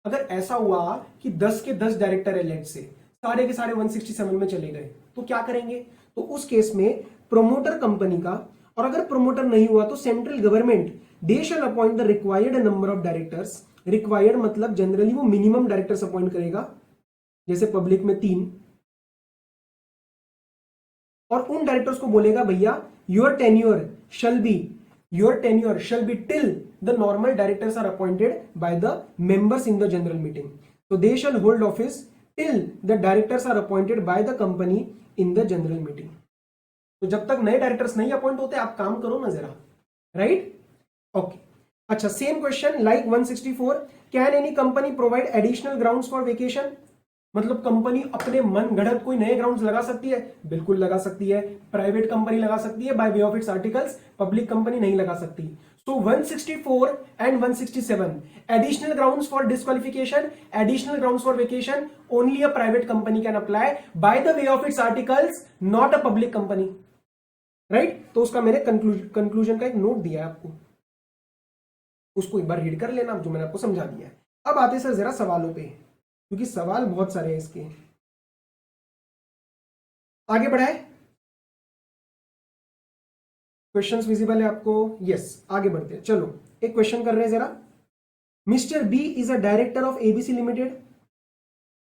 Speaker 1: अगर ऐसा हुआ कि 10 के 10 डायरेक्टर है, लेट से सारे के सारे 167 में चले गए, तो क्या करेंगे? तो उस केस में प्रोमोटर कंपनी का, और अगर प्रोमोटर नहीं हुआ तो central government, they shall appoint the required number of directors. Required मतलब जनरली वो मिनिमम डायरेक्टर्स अपॉइंट करेगा, जैसे पब्लिक में 3, और उन डायरेक्टर्स को बोलेगा भैया your tenure shall be, your tenure shall be till the normal directors are appointed by the members in the general meeting. So they shall hold office till the directors are appointed by the company in the general meeting. तो जब तक नए डायरेक्टर्स नहीं अपॉइंट होते आप काम करो ना जरा, राइट? ओके, अच्छा, same question like 164, can any company provide additional grounds for vacation? मतलब कंपनी अपने मन गढ़ंत कोई नए ग्राउंड्स लगा सकती है? बिल्कुल लगा सकती है, प्राइवेट कंपनी लगा सकती है by way of its articles, public company नहीं लगा सकती. So 164 and 167, additional grounds for disqualification, additional grounds for vacation, only a private company can apply by the way of its articles, not a public company. Right? तो उसका मैंने कंक्लूजन का एक नोट दिया है आपको, उसको एक बार रीड कर लेना जो मैंने आपको समझा दिया है. अब आते सर जरा सवालों पे, क्योंकि सवाल बहुत सारे हैं इसके. आगे बढ़ाए, क्वेश्चंस विजिबल है आपको? यस, आगे बढ़ते हैं. चलो एक क्वेश्चन कर रहे हैं जरा. Mr B is a director of ABC limited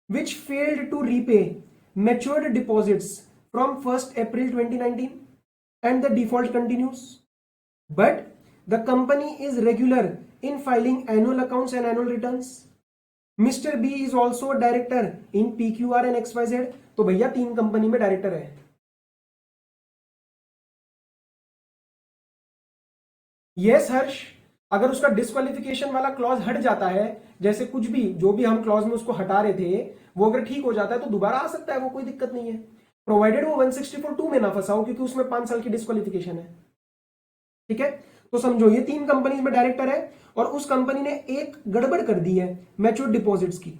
Speaker 1: which failed to repay matured deposits from 1st April 2019 and the default continues, but the company is regular in filing annual accounts and annual returns. Mr. B is also a director in PQR and XYZ. तो भैया 3 कंपनी में डायरेक्टर है. यस हर्ष, अगर उसका डिस्क्वालिफिकेशन वाला क्लॉज हट जाता है, जैसे कुछ भी जो भी हम क्लॉज में उसको हटा रहे थे वो अगर ठीक हो जाता है तो दोबारा आ सकता है, वो कोई दिक्कत नहीं है, प्रोवाइडेड वो 164(2) में ना फंसा हो, क्योंकि उसमें 5 साल की डिस्क्वालिफिकेशन है. ठीक है, तो समझो ये 3 कंपनीज में डायरेक्टर है और उस कंपनी ने एक गड़बड़ कर दी है मैच्योर्ड डिपॉजिट्स की.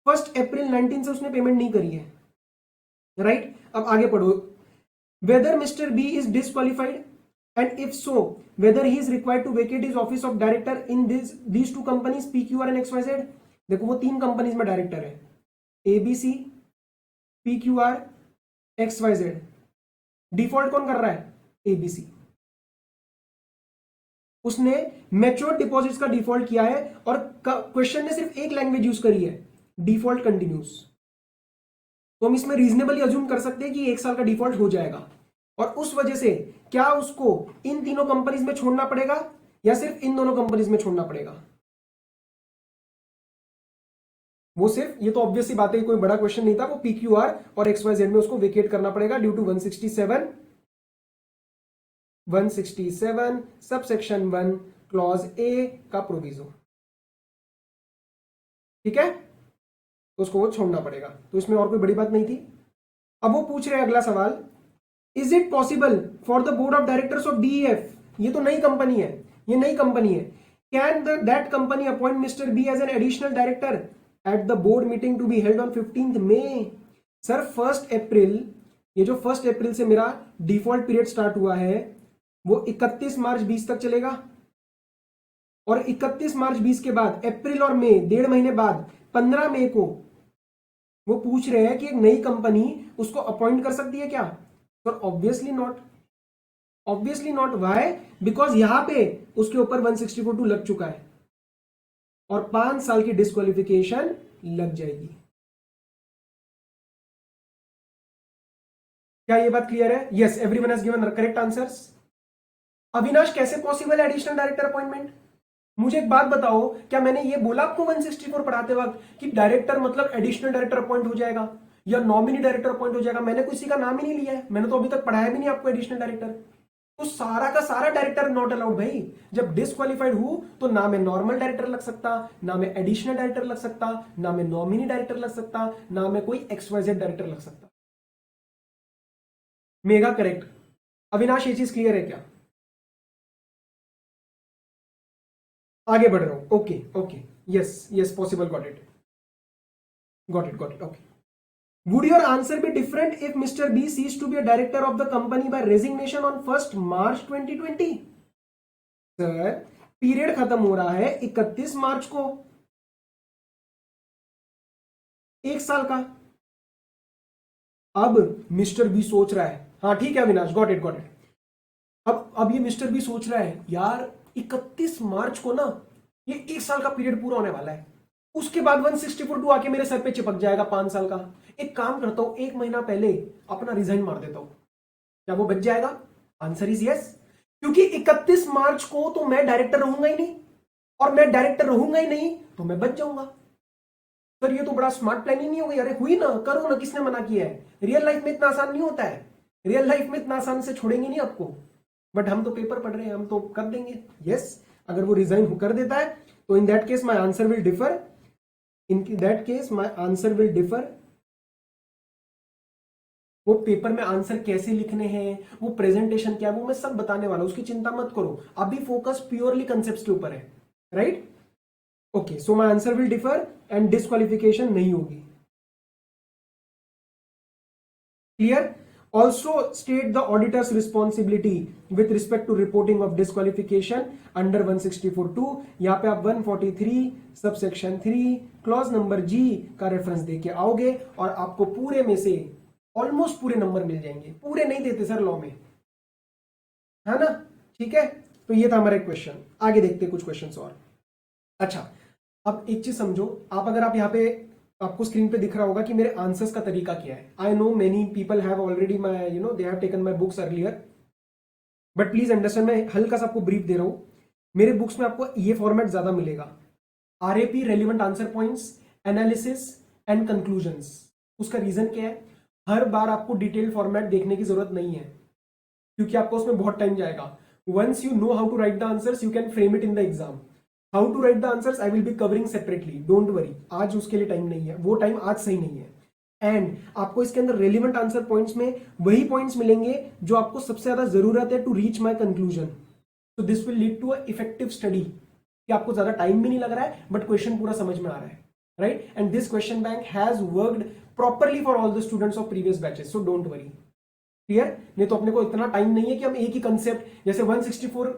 Speaker 1: 1st April 19 से उसने पेमेंट नहीं करी है, राइट? अब आगे पढ़ो. Whether Mr B is disqualified and if so whether he is required to vacate his office of director in these 2 companies PQR and XYZ. देखो वो 3 कंपनीज में डायरेक्टर है, ABC, PQR, XYZ. डिफॉल्ट कौन कर रहा है? ABC. उसने मैच्योर्ड डिपॉजिट्स का डिफॉल्ट किया है और क्वेश्चन ने सिर्फ एक लैंग्वेज यूज करी है, डिफॉल्ट कंटिन्यूस. तो हम इसमें रीजनेबली अज्यूम कर सकते हैं कि 1 साल का डिफॉल्ट हो जाएगा, और उस वजह से क्या उसको इन तीनों कंपनीज में छोड़ना पड़ेगा या सिर्फ इन दोनों कंपनीज में छोड़ना पड़ेगा? वो सिर्फ, ये तो ऑब्वियस सी बात है, कोई बड़ा क्वेश्चन नहीं था, वो PQR और XYZ में उसको वेकेट करना पड़ेगा due to 167 subsection 1 clause A का प्रोविजो. ठीक है, तो उसको वो छोड़ना पड़ेगा. तो इसमें और कोई बड़ी बात नहीं थी. अब वो पूछ रहे हैं अगला सवाल, is it possible for the board of directors of DEF, ये तो नई कंपनी है, ये नई कंपनी है, can that company appoint Mr B as an additional director at the board meeting to be held on 15th May? Sir 1st April, ये जो 1st April से मेरा डिफॉल्ट पीरियड स्टार्ट हुआ है वो 31 मार्च 20 तक चलेगा, और 31 मार्च 20 के बाद अप्रैल और मई 1.5 महीने बाद 15 मई को वो पूछ रहे हैं कि एक नई कंपनी उसको अपॉइंट कर सकती है क्या? Sir obviously not, obviously not. Why? Because यहां पे उसके ऊपर 164(2) लग चुका है और 5 साल की डिस्क्वालिफिकेशन लग जाएगी. क्या ये बात क्लियर है? Yes, everyone has given correct answers. Avinash, कैसे पॉसिबल है एडिशनल डायरेक्टर अपॉइंटमेंट? मुझे एक बात बताओ, क्या मैंने ये बोला आपको 164 पढ़ाते वक्त कि डायरेक्टर मतलब एडिशनल डायरेक्टर अपॉइंट हो जाएगा या नॉमिनी डायरेक्टर अपॉइंट हो जाएगा? मैंने किसी का नाम ही नहीं लिया है, मैंने तो अभी तक पढ़ाया भी नहीं आपको एडिशनल डायरेक्टर. तो सारा का सारा डायरेक्टर नॉट अलाउड भाई. जब डिस्क्वालिफाइड हूं तो ना मैं नॉर्मल डायरेक्टर लग सकता, ना मैं एडिशनल डायरेक्टर लग सकता, ना मैं नॉमिनी डायरेक्टर लग सकता, ना मैं कोई XYZ डायरेक्टर लग सकता. Mega correct. अविनाश, ये चीज क्लियर है क्या? आगे बढ़ रहा हूं. Okay okay, yes yes, possible, got it got it got it. Okay. Would your answer be different if Mr. B ceased to be a director of the company by resignation on 1st March 2020? Sir, period खत्म हो रहा है 31 मार्च को, 1 साल का. अब मिस्टर बी सोच रहा है, हाँ ठीक है Avinash, got it got it. अब ये मिस्टर बी सोच रहा है, यार 31 मार्च को ना ये 1 साल का पीरियड पूरा होने वाला है, उसके बाद 164(2) आके मेरे सर पे चिपक जाएगा 5 साल का. एक काम करता हूं, 1 महीना पहले अपना रिजाइन मार देता हूं. क्या वो बच जाएगा? आंसर इज यस, क्योंकि 31 मार्च को तो मैं डायरेक्टर रहूंगा ही नहीं, और मैं डायरेक्टर रहूंगा ही नहीं तो मैं बच जाऊंगा. सर ये तो बड़ा स्मार्ट प्लानिंग नहीं हो गई, अरे हुई ना, करो ना, किसने मना किया है? रियल लाइफ में इतना आसान नहीं होता है, रियल लाइफ में इतना आसान से छोड़ेंगे नहीं आपको, बट हम तो पेपर पढ़ रहे हैं, हम तो कर देंगे। यस, अगर वो रिजाइन कर देता है तो in that case my answer will differ, in that case my answer will differ. वो पेपर में आंसर कैसे लिखने हैं, वो प्रेजेंटेशन क्या है, वो मैं सब बताने वाला हूं, उसकी चिंता मत करो, अभी फोकस प्योरली कंसेप्ट के ऊपर है, right? Okay, so my answer will differ and disqualification नहीं होगी। Clear? Also state the auditor's responsibility with respect to reporting of disqualification under 164(2). यहाँ पे आप 143 सबसेक्शन 3 क्लॉज नंबर जी का रेफरेंस देके आओगे और आपको पूरे में से ऑलमोस्ट पूरे नंबर मिल जाएंगे। पूरे नहीं देते सर लॉ में, है ना? ठीक है, तो ये था हमारा क्वेश्चन। आगे देखते कुछ क्वेश्चंस और। अच्छा, अब एक चीज समझो, आप अगर आप यहाँ पे, आपको स्क्रीन पे दिख रहा होगा कि मेरे आंसर्स का तरीका क्या है। I know many people have already my they have taken my books earlier, but please understand, मैं हल्का सा आपको ब्रीफ दे रहा हूं। मेरे बुक्स में आपको ये फॉर्मेट ज्यादा मिलेगा, RAP, relevant answer points, analysis and conclusions. उसका रीजन क्या है? हर बार आपको डिटेल फॉर्मेट देखने की जरूरत नहीं है, क्योंकि आपको उसमें बहुत टाइम जाएगा। Once you know how to write the answers, you can frame it in the exam. How to write the answers I will be covering separately, don't worry, आज उसके लिए टाइम नहीं है, वो टाइम आज सही नहीं है। एंड आपको इसके अंदर रेलिवेंट आंसर पॉइंट्स में वही पॉइंट्स मिलेंगे जो आपको सबसे ज्यादा जरूरत है टू रीच माय कंक्लूजन। तो this will lead to a effective study, कि आपको ज्यादा टाइम भी नहीं लग रहा है बट क्वेश्चन पूरा समझ में आ रहा है, right? And this question bank has worked properly for all the students of previous batches, so don't worry. Clear? नहीं तो अपने को इतना टाइम नहीं है कि हम एक ही कंसेप्ट, जैसे 164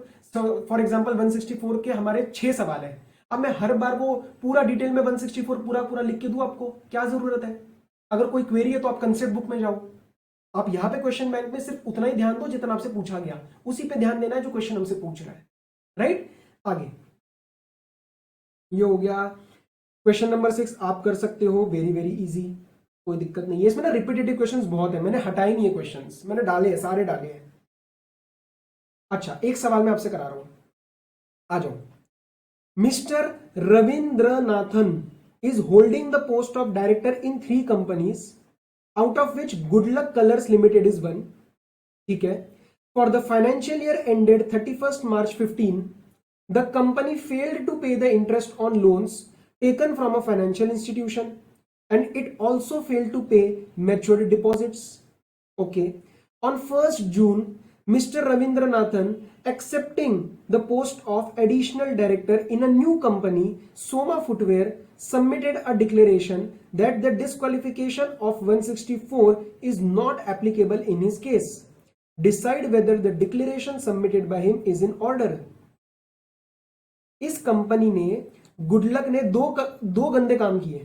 Speaker 1: फॉर एग्जांपल 164 के हमारे 6 सवाल है, अब मैं हर बार वो पूरा डिटेल में 164 पूरा पूरा लिख के दूं, आपको क्या जरूरत है? अगर कोई क्वेरी है तो आप कंसेप्ट बुक में जाओ। आप यहां पे क्वेश्चन बैंक में सिर्फ उतना ही ध्यान दो जितना आपसे पूछा गया, उसी पे ध्यान देना है जो क्वेश्चन हमसे पूछ रहा है, राइट? आगे ये हो गया क्वेश्चन नंबर 6, आप कर सकते हो, वेरी वेरी इजी, कोई दिक्कत नहीं है इसमें ना। रिपीटेटिव क्वेश्चंस बहुत है, मैंने हटाए नहीं है क्वेश्चंस, मैंने डाले हैं, सारे डाले हैं। अच्छा, एक सवाल मैं आपसे करा रहा हूं, आ जाओ। Mister Ravindranathan is holding the post of director in 3 companies, out of which Good Luck Colors Limited is one. ठीक है? For the financial year ended 31st March 15, the company failed to pay the interest on loans taken from a financial institution, and it also failed to pay matured deposits. Okay. On 1st June, Mr. Ravindranathan, accepting the post of additional director in a new company, Soma Footwear, submitted a declaration that the disqualification of 164 is not applicable in his case. Decide whether the declaration submitted by him is in order. इस कंपनी ने, गुडलक ने दो गंदे काम किए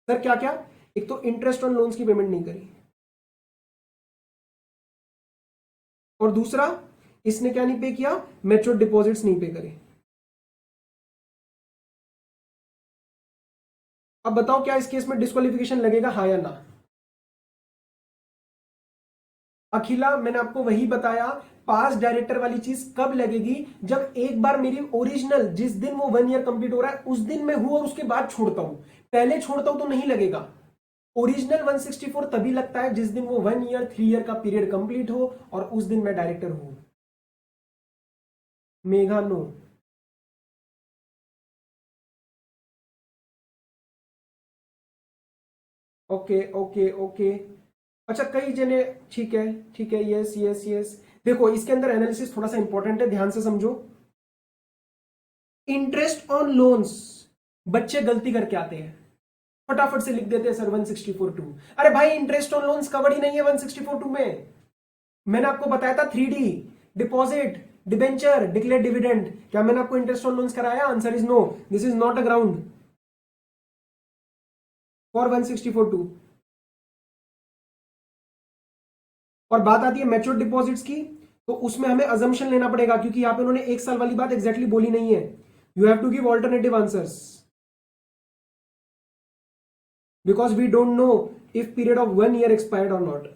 Speaker 1: सर। क्या क्या? एक तो इंटरेस्ट ऑन लोन्स की पेमेंट नहीं करी, और दूसरा इसने क्या नहीं पे किया? मैच्योर डिपॉजिट्स नहीं पे करे। अब बताओ क्या इस केस में डिस्क्वालिफिकेशन लगेगा, हाँ या ना? अखिला, मैंने आपको वही बताया, पास डायरेक्टर वाली चीज कब लगेगी? जब एक बार मेरी ओरिजिनल, जिस दिन वो 1 ईयर कंप्लीट हो रहा है उस दिन मैं हूं और उसके बाद छोड़ता हूं, पहले छोड़ता हूं तो नहीं लगेगा। ओरिजिनल 164 तभी लगता है जिस दिन वो 1 ईयर 3 ईयर का पीरियड कंप्लीट हो और उस दिन मैं डायरेक्टर हूं। Megha no. Okay okay okay. अच्छा, कई जने, ठीक है ठीक है, यस यस यस। देखो इसके अंदर एनालिसिस थोड़ा सा इंपॉर्टेंट है, ध्यान से समझो। इंटरेस्ट ऑन लोन्स, बच्चे गलती करके आते हैं, फटाफट से लिख देते हैं सर 164(2). अरे भाई, इंटरेस्ट ऑन लोन्स कवर्ड ही नहीं है 164(2) में। मैंने आपको बताया था 3D, deposit, debenture, declare dividend. क्या मैंने आपको इंटरेस्ट ऑन लोन्स कराया? Answer is no, this is not a ground for 164(2). और बात आती है मैच्योर डिपॉजिट्स की, तो उसमें हमें अजम्पशन लेना पड़ेगा, क्योंकि यहां पे उन्होंने 1 साल वाली बात एग्जैक्टली बोली नहीं है। You have to give alternative answers, because we don't know if period of 1 year expired or not.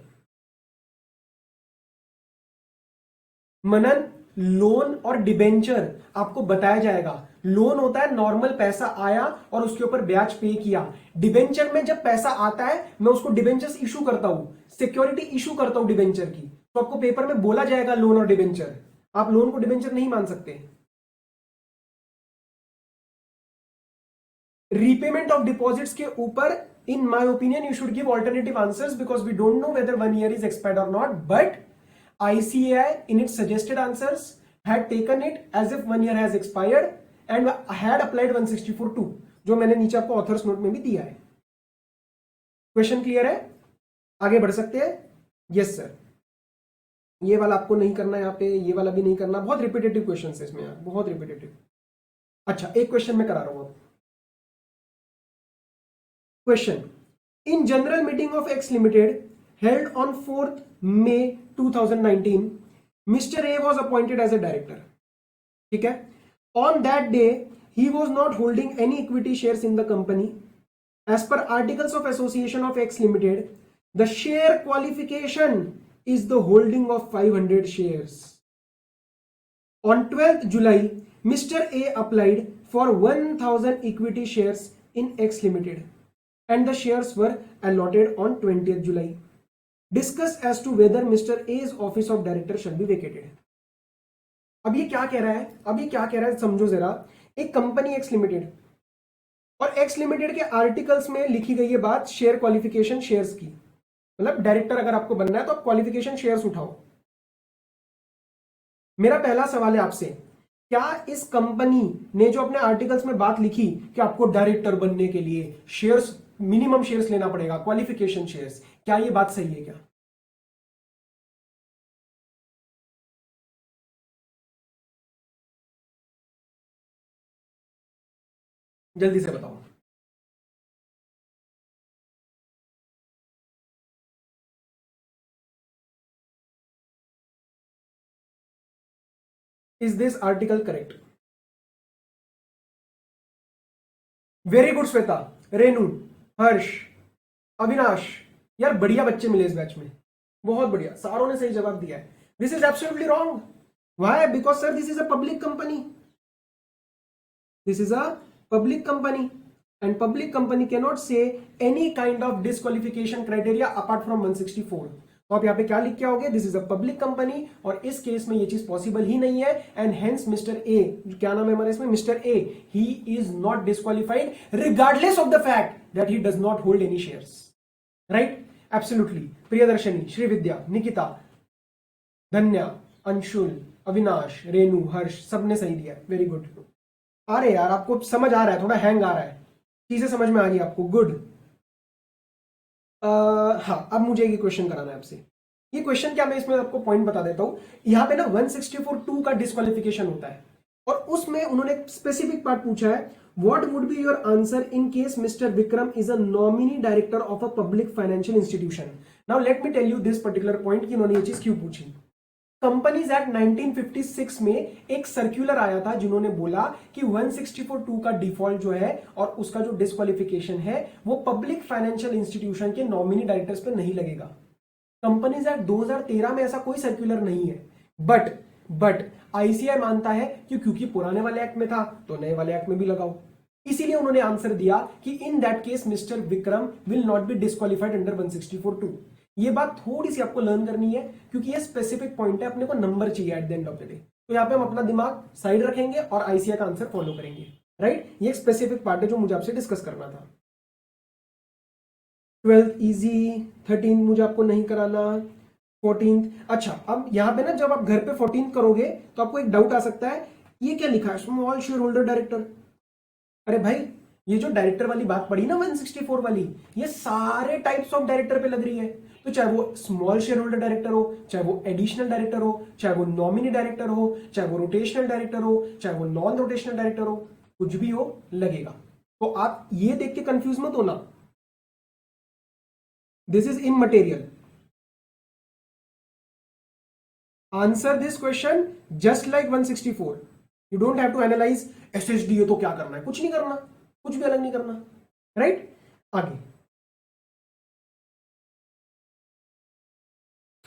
Speaker 1: Manan, loan और डिबेंचर आपको बताया जाएगा, लोन होता है नॉर्मल पैसा आया और उसके ऊपर ब्याज पे किया। डिबेंचर में जब पैसा आता है मैं उसको डिबेंचर्स इशू करता हूं, सिक्योरिटी इशू करता हूं डिबेंचर की, तो आपको पेपर में बोला जाएगा लोन और डिबेंचर, आप लोन को डिबेंचर नहीं मान सकते। रीपेमेंट ऑफ डिपॉजिट्स के ऊपर in my opinion you should give alternative answers because we don't know whether 1 year is expired or not, but ICAI in its suggested answers had taken it as if 1 year has expired and had applied 164(2), जो मैंने नीचे आपको ऑथर्स नोट में भी दिया है। क्वेश्चन क्लियर है? आगे बढ़ सकते हैं? Yes sir. ये वाला आपको नहीं करना यहाँ पे, ये वाला भी नहीं करना, बहुत रिपीटेटिव क्वेश्चन है इसमें यार, बहुत रिपीटेटिव। अच्छा एक क्वेश्चन मैं करा रहा हूं। Question: In general meeting of X Limited held on 4th May 2019, Mr. A was appointed as a director. ठीक है? On that day, he was not holding any equity shares in the company. As per Articles of Association of X Limited, the share qualification is the holding of 500 shares. On 12th July, Mr. A applied for 1000 equity shares in X Limited. And the shares were allotted on 20th July. Discuss as to whether Mr. A's office of director shall be vacated. अब ये क्या कह रहा है, समझो जरा। एक कंपनी एक्स लिमिटेड, और एक्स लिमिटेड के आर्टिकल्स में लिखी गई है बात शेयर क्वालिफिकेशन शेयर्स की, मतलब डायरेक्टर अगर आपको बनना है तो आप क्वालिफिकेशन शेयर्स उठाओ। मेरा पहला सवाल है आपसे, क्या इस कंपनी ने जो अपने आर्टिकल्स में बात लिखी कि आपको डायरेक्टर बनने के लिए शेयर्स, मिनिमम शेयर्स लेना पड़ेगा, क्वालिफिकेशन शेयर्स, क्या ये बात सही है क्या? जल्दी से बताओ। Is this article correct? Very good Shweta, Renu, Harsh, Avinash, यार बढ़िया बच्चे मिले इस बैच में, बहुत बढ़िया, सारों ने सही जवाब दिया है। This is absolutely wrong. Why? Because sir this is a public company, this is a public company and public company cannot say any kind of disqualification criteria apart from 164। तो आप यहाँ पे क्या लिख के आओगे? This is a public company, और इस केस में ये चीज पॉसिबल ही नहीं है, एंड हेंस मिस्टर ए, क्या नाम है हमारे इसमें, mister A, he is not disqualified regardless of the fact that he does not hold any shares. Right? Absolutely. Priyadarshini, Srividya, Nikita, धन्या, अंशुल, अविनाश, रेनू, हर्ष, सबने सही दिया। Very good. अरे यार आपको समझ आ रहा है, थोड़ा हैंग आ रहा है, चीजें समझ में आ रही है आपको, गुड। हाँ, अब मुझे ये क्वेश्चन कराना है आपसे। ये क्वेश्चन क्या, मैं इसमें आपको पॉइंट बता देता हूं। यहां पे ना 164(2) का डिस्क्वालिफिकेशन होता है, और उसमें उन्होंने स्पेसिफिक पार्ट पूछा है, what would be your answer in case Mr Vikram is a nominee director of a public financial institution. Now let me tell you this particular point कि उन्होंने ये चीज क्यों पूछी। कंपनीज एक्ट 1956 में एक सर्कुलर आया था जिन्होंने बोला कि 164(2) का डिफॉल्ट जो है और उसका जो डिस्क्वालिफिकेशन है वो पब्लिक फाइनेंशियल इंस्टीट्यूशन के नॉमिनी डायरेक्टर्स पे नहीं लगेगा। कंपनीज एक्ट 2013 में ऐसा कोई सर्कुलर नहीं है, बट आईसीआई मानता है कि क्योंकि पुराने वाले एक्ट में था तो नए वाले एक्ट में भी लगाओ। इसीलिए उन्होंने आंसर दिया कि इन that case Mr Vikram will not B disqualified under 164(2). ये बात थोड़ी सी आपको लर्न करनी है क्योंकि ये स्पेसिफिक पॉइंट है, अपने को नंबर चाहिए at the end of the day. तो यहाँ पे हम अपना दिमाग साइड रखेंगे और आईसीआई का आंसर फॉलो करेंगे। राइट? ये एक स्पेसिफिक पार्ट है जो मुझे आपसे डिस्कस करना था। 12th इजी, 13 मुझे आपको नहीं कराना, 14th। अच्छा, अब यहाँ पे ना जब आप घर पे 14th करोगे तो आपको एक डाउट आ सकता है, ये क्या लिखा है, स्मॉल शेयर होल्डर डायरेक्टर। अरे भाई, ये जो डायरेक्टर वाली बात पड़ी ना 164 वाली, ये सारे टाइप्स ऑफ डायरेक्टर पे लग रही है। तो चाहे वो स्मॉल शेयर होल्डर डायरेक्टर हो, चाहे वो एडिशनल डायरेक्टर हो, चाहे वो नॉमिनी डायरेक्टर हो, चाहे वो रोटेशनल डायरेक्टर हो, चाहे वो नॉन रोटेशनल डायरेक्टर हो, कुछ भी हो लगेगा। तो आप ये देख के कंफ्यूज मत होना, this is immaterial. Answer this question just like 164। You don't have to analyse SSD तो क्या करना है, कुछ नहीं करना, कुछ भी अलग नहीं करना। राइट? आगे।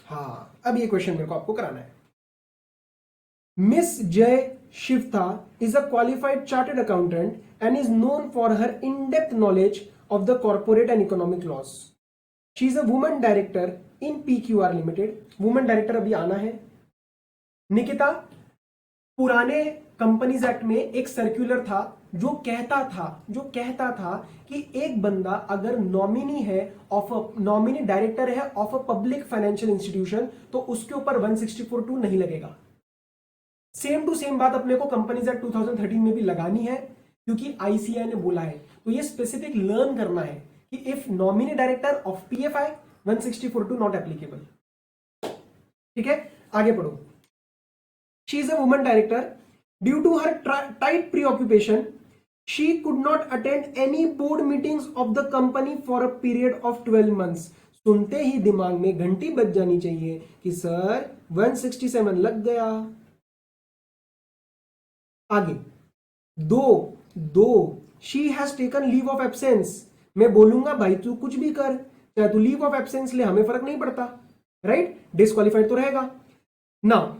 Speaker 1: हाँ, अब ये क्वेश्चन मेरे को आपको कराना है। मिस जय Shivta is a qualified chartered accountant and is known for her in-depth knowledge of the corporate and economic laws. She is a woman director in PQR Limited. Woman director अभी आना है. निकिता, पुराने कंपनीज एक्ट में एक सर्कुलर था जो कहता था कि एक बंदा अगर नॉमिनी है नॉमिनी डायरेक्टर है of a public financial institution तो उसके ऊपर 164(2) नहीं लगेगा. सेम टू सेम बात अपने को कंपनीज एक्ट 2013 में भी लगानी है क्योंकि आईसीआई ने बोला है. तो ये स्पेसिफिक लर्न करना है कि if nominee director of PFI 164(2) not applicable. ठीक है, आगे पढ़ो. She is a woman director. Due to her tight preoccupation, she could not attend any board meetings of the company for a period of 12 months. सुनते ही दिमाग में घंटी बज जानी चाहिए कि सर 167 लग गया. आगे दो she has taken leave of absence. मैं बोलूंगा भाई तू कुछ भी कर, चाहे तू लीव ऑफ एब्सेंस ले, हमें फर्क नहीं पड़ता. राइट, डिस्क्वालिफाइड तो रहेगा. नाउ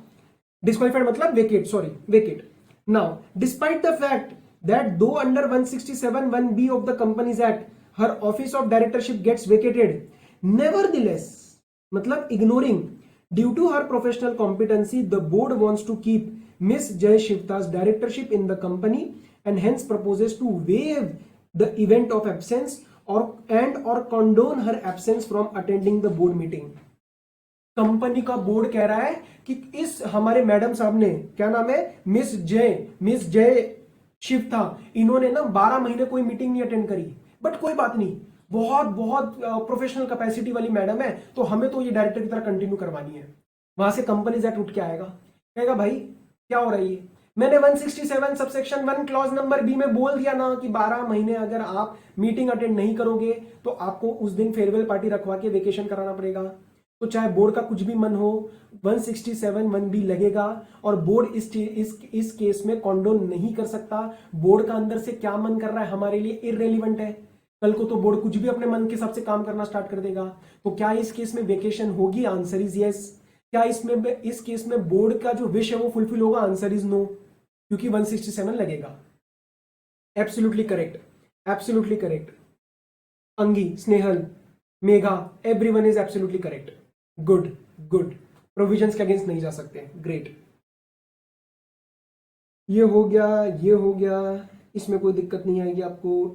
Speaker 1: disqualified मतलब vacate. Now, despite the fact that though under 167(1)(b) of the Companies Act, her office of directorship gets vacated, nevertheless, मतलब ignoring, due to her professional competency, the board wants to keep Miss Jay Shivta's directorship in the company and hence proposes to waive the event of absence or condone her absence from attending the board meeting. Company का बोर्ड कह रहा है कि इस हमारे मैडम साहब ने, क्या नाम है, मिस जय शिवता, इन्होंने ना 12 महीने कोई मीटिंग नहीं अटेंड करी. बट कोई बात नहीं, बहुत प्रोफेशनल कैपेसिटी वाली मैडम है तो हमें तो ये डायरेक्टर की तरह कंटिन्यू करवानी है. वहां से कंपनीज एक्ट उठ के आएगा, कहेगा भाई क्या हो रहा है ये. मैंने 167 सबसेक्शन 1 क्लॉज नंबर बी में बोल दिया ना कि 12 महीने अगर आप मीटिंग अटेंड नहीं करोगे तो आपको उस दिन फेयरवेल पार्टी रखवा के वेकेशन कराना पड़ेगा. तो चाहे बोर्ड का कुछ भी मन हो 167(1)(b) लगेगा और बोर्ड इस केस में कॉन्डोन नहीं कर सकता. बोर्ड का अंदर से क्या मन कर रहा है हमारे लिए इररेलेवेंट है. कल को तो बोर्ड कुछ भी अपने मन के हिसाब से काम करना स्टार्ट कर देगा. तो क्या इस केस में वेकेशन होगी? Answer is yes. क्या इस केस में बोर्ड का जो विश है वो फुलफिल होगा? आंसर इज नो, क्योंकि 167 लगेगा. Absolutely correct. Angi, Snehal, Megha, everyone is absolutely correct. Good. Provisions के अगेंस्ट नहीं जा सकते. ग्रेट. ये हो गया. इसमें कोई दिक्कत नहीं आएगी आपको.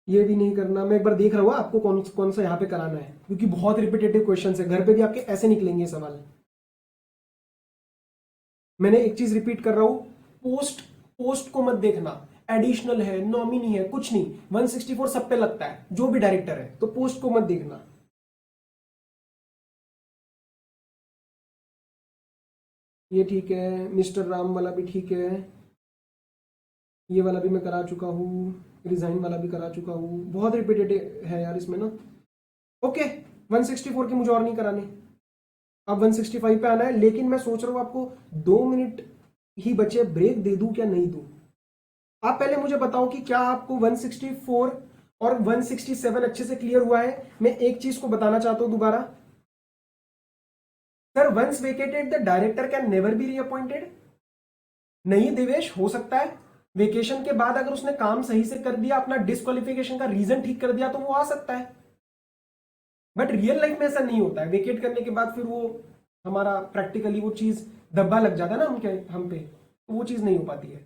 Speaker 1: ये भी नहीं करना. मैं एक बार देख रहा हूँ आपको कौन सा यहाँ पे कराना है, क्योंकि बहुत रिपीटेटिव क्वेश्चन है. घर पे भी आपके ऐसे निकलेंगे सवाल. मैंने एक चीज रिपीट कर रहा हूं, पोस्ट को मत देखना. एडिशनल है, नॉमिनी है, कुछ नहीं. 164 सब पे लगता है, जो भी डायरेक्टर है. तो पोस्ट को मत देखना. ये ठीक है. मिस्टर राम वाला भी ठीक है. ये वाला भी मैं करा चुका हूं. रिजाइन वाला भी करा चुका हूं. बहुत रिपीटेटिव है यार इसमें ना. ओके, 164 के मुझे और नहीं कराने. अब 165 पे आना है. लेकिन मैं सोच रहा हूं आपको 2 मिनट ही बचे, ब्रेक दे दूं क्या नहीं दूं. आप पहले मुझे बताओ कि क्या आपको 164 और 167 अच्छे से क्लियर हुआ है. मैं एक चीज को बताना चाहता हूं दोबारा. Sir, once vacated the director can never be reappointed. नहीं देवेश, हो सकता है वेकेशन के बाद अगर उसने काम सही से कर दिया, अपना डिस्क्वालिफिकेशन का रीजन ठीक कर दिया, तो वो आ सकता है. बट रियल लाइफ में ऐसा नहीं होता है. वेकेट करने के बाद फिर वो हमारा प्रैक्टिकली वो चीज धब्बा लग जाता है ना हम पे, तो वो चीज नहीं हो पाती है.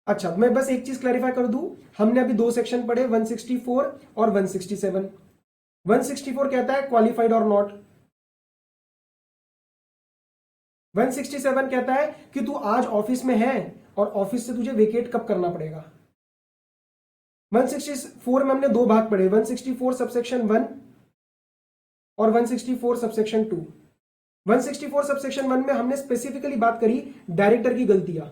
Speaker 1: अच्छा, मैं बस एक चीज क्लैरिफाई कर दूं. हमने अभी 2 सेक्शन पढ़े, 164 और 167. 164 कहता है क्वालिफाइड और नॉट. 167 कहता है कि तू आज ऑफिस में है और ऑफिस से तुझे वेकेट कब करना पड़ेगा. 164 में हमने 2 भाग पढ़े, 164 सबसेक्शन 1 और 164 सबसेक्शन 2. 164 सबसेक्शन 1 में हमने स्पेसिफिकली बात करी डायरेक्टर की गलतियां,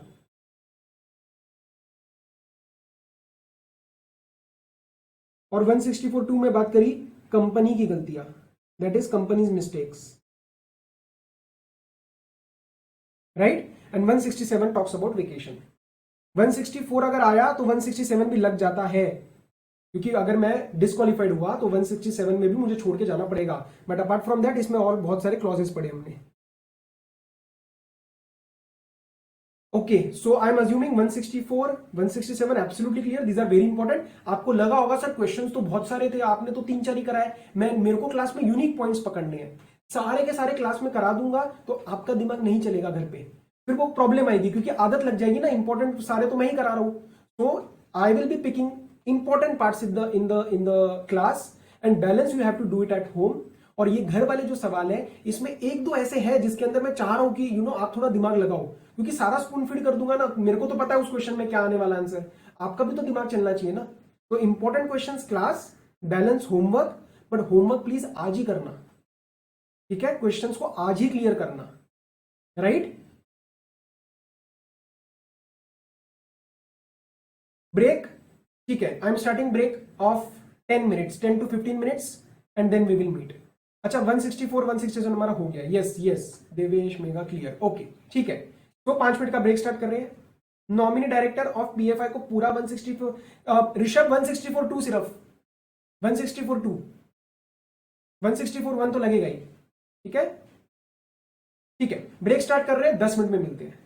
Speaker 1: और 164(2) में बात करी कंपनी की गलतियां, that is companies mistakes. Right. And 167 talks about vacation. 164 अगर आया तो 167 भी लग जाता है. क्योंकि अगर मैं डिस्क्वालीफाइड हुआ तो 167 में भी मुझे छोड़ के जाना पड़ेगा, बट अपार्ट फ्रॉम दैट इसमें और बहुत सारे क्लॉजेस पड़े हमने। Okay, so I am assuming 164 167 absolutely clear, these are very important. आपको लगा होगा सर क्वेश्चंस तो बहुत सारे थे, आपने तो 3-4 ही कराए, मेरे को क्लास में यूनिक पॉइंट्स पकड़ने हैं, सारे के सारे क्लास में करा दूंगा तो आपका दिमाग नहीं चलेगा घर पे, फिर वो प्रॉब्लम आएगी क्योंकि आदत लग जाएगी ना, इंपॉर्टेंट सारे तो मैं ही करा रहा हूं। So I will be picking important parts in the class and balance you have to do it at home. और ये घर वाले जो सवाल है इसमें एक दो ऐसे हैं जिसके अंदर मैं चाह रहा हूं कि आप थोड़ा दिमाग लगाओ, क्योंकि सारा स्पून फीड कर दूंगा ना, मेरे को तो पता है उस क्वेश्चन में क्या आने वाला आंसर, आपका भी तो दिमाग चलना चाहिए ना। तो important questions class, balance homework, but homework please आज ही करना, ठीक है, क्वेश्चंस को आज ही क्लियर करना, राइट। ब्रेक, ठीक है, I am starting break off 10 minutes, 10 to 15 minutes and then we will meet. अच्छा 164 167 हमारा हो गया, yes yes Devesh mega clear, okay ठीक है। तो 5 मिनट का ब्रेक स्टार्ट कर रहे हैं। नॉमिनी डायरेक्टर ऑफ पीएफआई को पूरा 164, ऋषभ 164 2 सिर्फ 164 2, 164 1 तो लगेगा ही, ठीक है ठीक है। ब्रेक स्टार्ट कर रहे हैं, 10 मिनट में मिलते हैं।